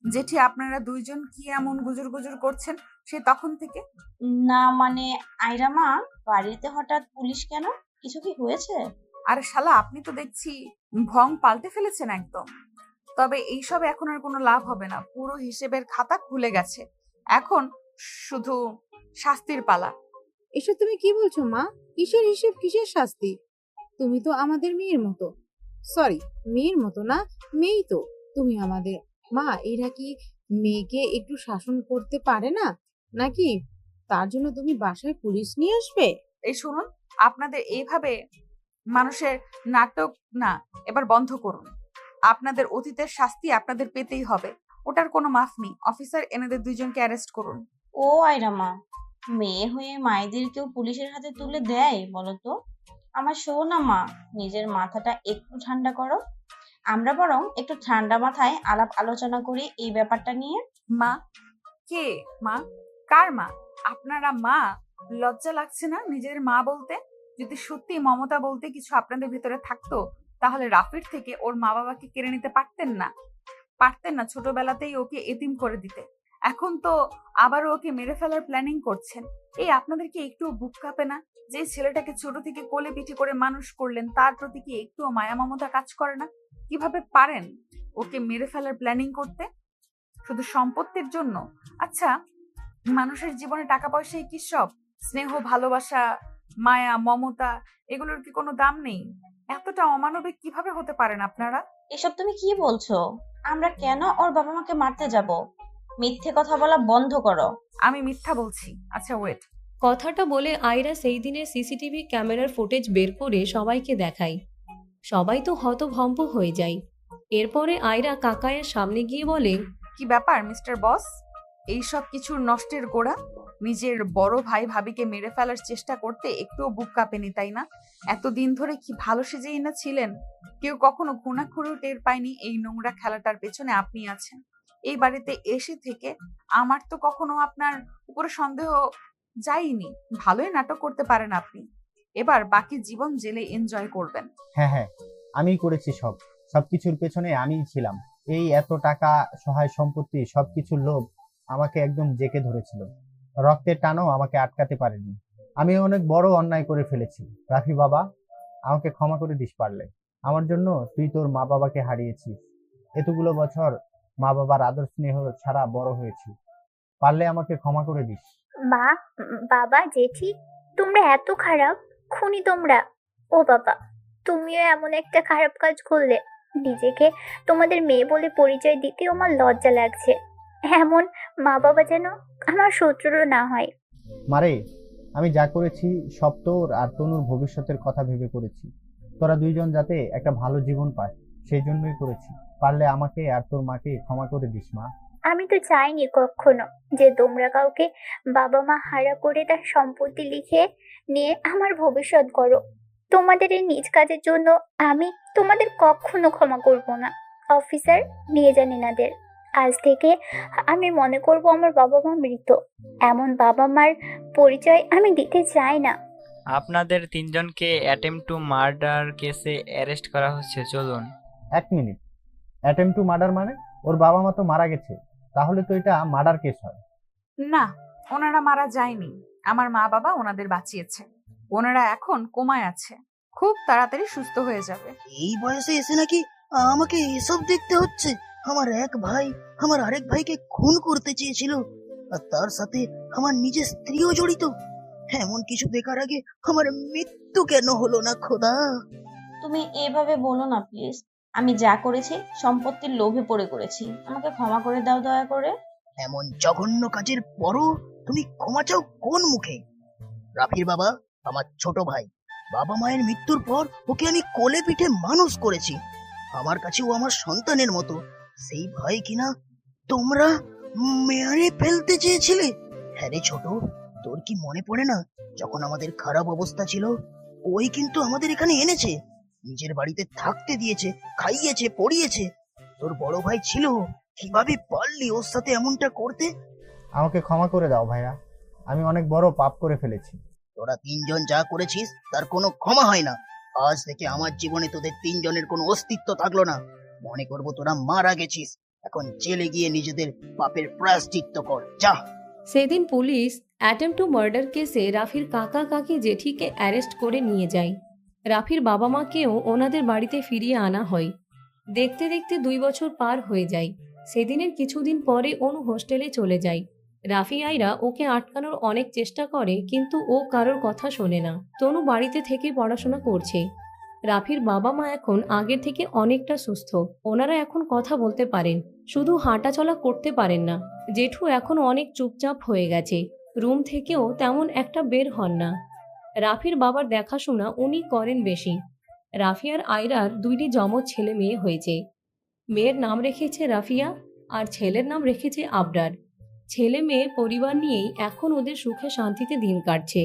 Speaker 1: জেঠি, আপনারা দুইজন কি এমন গুজুর গুজুর করছেন সে তখন থেকে?
Speaker 7: না মানে, আয়রা মা, বাড়িতে হঠাৎ পুলিশ কেন? কিছু কি হয়েছে?
Speaker 1: আরে শালা, আপনি তো দেখছি ভং পাল্টে ফেলেছেন একদম। তবে এইসব এখন আর কোনো লাভ হবে না। পুরো হিসেবের খাতা খুলে গেছে। এখন শুধু শাস্তির পালা।
Speaker 6: এসব তুমি কি বলছো মা? কিসের হিসেব, কিসের শাস্তি? তুমি তো আমাদের মেয়ের মতো। সরি, মেয়ের মতো না, মেয়েই তো তুমি আমাদের মা। এরা কি মেয়েকে একটু শাসন করতে পারে না নাকি? তার জন্য তুমি বাসায় পুলিশ নিয়ে আসবে?
Speaker 1: এই শুনুন, আপনাদের এইভাবে মানুষের নাটক না, এবার বন্ধ করুন। আপনাদের অতীতের শাস্তি আপনাদের পেতেই হবে। ওটার কোনো মাফ নেই। অফিসার, এনেদের দুইজনকে অ্যারেস্ট করুন।
Speaker 7: ও আয়রা মা, মেয়ে হয়ে মায়েদের কেউ পুলিশের হাতে তুলে দেয় বলতো? আমার শোনা মা, নিজের মাথাটা একটু ঠান্ডা করো। আমরা বরং একটু ঠান্ডা মাথায় আলাপ আলোচনা করি এই ব্যাপারটা নিয়ে।
Speaker 1: মা? কে মা? কার মা? আপনারা মা? লজ্জা লাগছে না নিজের মা বলতে? যদি সত্যি মমতা বলতে কিছু আপনাদের ভিতরে থাকতো, তাহলে রাফির থেকে ওর মা বাবাকে কেড়ে নিতে পারতেন না? পারতেন না ছোটবেলাতেই ওকে এতিম করে দিতে? এখন তো আবার ওকে মেরে ফেলার প্ল্যানিং করছেন। এই আপনাদের কি একটু বুক কাঁপে না? যে ছেলেটাকে ছোট থেকে কোলে পিঠে করে মানুষ করলেন, তার প্রতি কি একটুও মায়া মমতা কাজ করে না? কিভাবে পারেন ওকে মেরে ফেলার প্ল্যানিং করতে? শুধু সম্পত্তির জন্য? আচ্ছা, মানুষের জীবনে টাকা পয়সাই কি সব? স্নেহ, ভালোবাসা, মায়া, মমতা, এগুলোর কি কোনো দাম নেই? এতটা অমানবিক কিভাবে হতে পারেন আপনারা?
Speaker 7: এসব তুমি কি বলছো? আমরা কেন ওর বাবা মাকে মারতে যাব? মিথ্যে কথা বলা বন্ধ করো।
Speaker 1: আমি মিথ্যা বলছি? আচ্ছা ওয়েট।
Speaker 3: কথাটা বলে আয়রা সেই দিনের সিসিটিভি ক্যামেরার ফুটেজ বের করে সবাইকে দেখায়। সবাই তো হতভম্ব হয়ে যায়। এরপরে আয়রা কাকায়ের সামনে গিয়ে বলে,
Speaker 1: কি ব্যাপার মিস্টার বস? এইসব কিছুর নষ্টের গোড়া? নিজের বড় ভাই ভাবিকে মেরে ফেলার চেষ্টা করতে একটুও বুক কাঁপেনি, তাই না? এতদিন ধরে কি ভালো সেজেই না ছিলেন? কেউ কখনো ঘুণাক্ষরেও টের পায়নি এই নোংরা খেলাটার পেছনে আপনি আছেন। এই বাড়িতে এসে থেকে আমার তো কখনো আপনার উপরে সন্দেহ যায়নি। ভালোই নাটক করতে পারেন আপনি। এবার বাকি জীবন জেলে এনজয় করবেন।
Speaker 14: হ্যাঁ হ্যাঁ, আমিই করেছি সবকিছুর পেছনে আমিই ছিলাম। এই এত টাকা, সহায় সম্পত্তি, সবকিছুর লোভ আমাকে একদম জেঁকে ধরেছিল। রক্তের টানও আমাকে আটকাতে পারেনি। আমি অনেক বড় অন্যায় করে ফেলেছি। রাফি বাবা, আমাকে ক্ষমা করে দিস পারলে। আমার জন্য তুই তোর মা বাবাকে হারিয়েছিস। এতগুলো বছর মা বাবার আদর স্নেহ ছাড়া বড় হয়েছি। পারলে আমাকে ক্ষমা করে দিস।
Speaker 5: মা, বাবা, জেঠি, তোমরা এত খারাপ খুনি তোমরা? ও বাবা, তুমিও এমন একটা খারাপ কাজ করলে। নিজেকে তোমাদের মেয়ে বলে পরিচয় দিতেও আমার লজ্জা লাগছে। এমন মা বাবা যেন আমার শত্রুরও না হয়।
Speaker 14: মারে, আমি যা করেছি সব তোর আর তনুর ভবিষ্যতের কথা ভেবে করেছি। তোরা দুইজন যাতে একটা ভালো জীবন পায় সেই জন্যই করেছি। পারলে আমাকে আর তোর মাকে ক্ষমা করে দিস মা।
Speaker 5: আমি তো চাইনি কখনো যে তোমরা কাউকে বাবা মা হারা করে তার সম্পত্তি লিখে নিয়ে আমার ভবিষ্যৎ করো। তোমাদের এই নিজ কাজের জন্য আমি তোমাদের কখনো ক্ষমা করব না। অফিসার, নিয়ে যান এনাদের। আজ থেকে আমি মনে করব আমার বাবা মা মৃত। এমন বাবা মার পরিচয় আমি দিতে চাই না।
Speaker 15: আপনাদের তিনজনকে অ্যাটেম্প টু মার্ডার কেসে অ্যারেস্ট করা হচ্ছে, চলুন।
Speaker 14: এক মিনিট, অ্যাটেম্প টু মার্ডার মানে? ওর বাবা মা তো মারা গেছে, তাহলে তো এটা মার্ডার কেস হয়।
Speaker 1: না, ওনারা মারা যায়নি। আমার মা বাবা ওনাদের বাঁচিয়েছে। ওনারা এখন কোমায় আছে, খুব তাড়াতাড়ি সুস্থ হয়ে যাবে।
Speaker 13: এই বয়সে এসে নাকি আমাকে এসব দেখতে হচ্ছে? আমার এক ভাই আমার আরেক ভাইকে খুন করতে চেয়েছিল, আর তার সাথে আমার নিজের স্ত্রীও জড়িত। এমন কিছু দেখার আগে আমার মৃত্যু কেন হলো না খোদা?
Speaker 7: তুমি এভাবে বলো না প্লিজ। আমি যা করেছি সম্পত্তির লোভে পড়ে করেছি, আমাকে ক্ষমা করে দাও দয়া করে।
Speaker 13: এমন জঘন্য কাজের পরও তুমি ক্ষমা চাও কোন মুখে? রাফির বাবা আমার ছোট ভাই। বাবা মায়ের মৃত্যুর পর ওকে আমি কোলে পিঠে মানুষ করেছি। আমার কাছে ও আমার সন্তানের মতো। সেই ভাই কিনা তোমরা মেরে ফেলতে চেয়েছিলে। হ্যাঁ রে ছোট, তোর কি মনে পড়ে না যখন আমাদের খারাপ অবস্থা ছিল ওই কিন্তু আমাদের এখানে এনেছে, নিজের বাড়িতে থাকতে দিয়েছে, খাইয়েছে, পড়িয়েছে। তোর বড় ভাই ছিল, কিভাবে পারলি ওর সাথে এমনটা করতে?
Speaker 14: আমাকে ক্ষমা করে দাও ভাইয়া, আমি অনেক বড় পাপ করে ফেলেছি।
Speaker 13: তোরা তিনজন যা করেছিস তার কোনো ক্ষমা হয় না। আজ থেকে আমার জীবনে তোদের তিনজনের কোনো অস্তিত্ব থাকলো না। মনে করবো তোরা মারা গেছিস। এখন জেলে গিয়ে নিজেদের পাপের প্রায়শ্চিত্ত কর, যা।
Speaker 3: সেদিন পুলিশ অ্যাটেম্প টু মার্ডার কেসে রাফির কাকা কাকি জেঠিকে অ্যারেস্ট করে নিয়ে যায়। রাফির বাবা মাকেও ওনাদের বাড়িতে ফিরিয়ে আনা হয়। দেখতে দেখতে 2 বছর পার হয়ে যায়। সেদিনের কিছুদিন পরে অনু হোস্টেলে চলে যায়। রাফি আইরা ওকে আটকানোর অনেক চেষ্টা করে, কিন্তু ও কারোর কথা শোনে না। তনু বাড়িতে থেকে পড়াশোনা করছে। রাফির বাবা মা এখন আগের থেকে অনেকটা সুস্থ। ওনারা এখন কথা বলতে পারেন, শুধু হাঁটাচলা করতে পারেন না। জেঠু এখন অনেক চুপচাপ হয়ে গেছে, রুম থেকেও তেমন একটা বের হন না। রাফির বাবার দেখাশোনা উনি করেন বেশি। রাফি আর আয়রার 2টি যমজ ছেলে মেয়ে হয়েছে। মেয়ের নাম রেখেছে রাফিয়া আর ছেলের নাম রেখেছে আবরার। ছেলে মেয়ে পরিবার নিয়েই এখন ওদের সুখে শান্তিতে দিন কাটছে।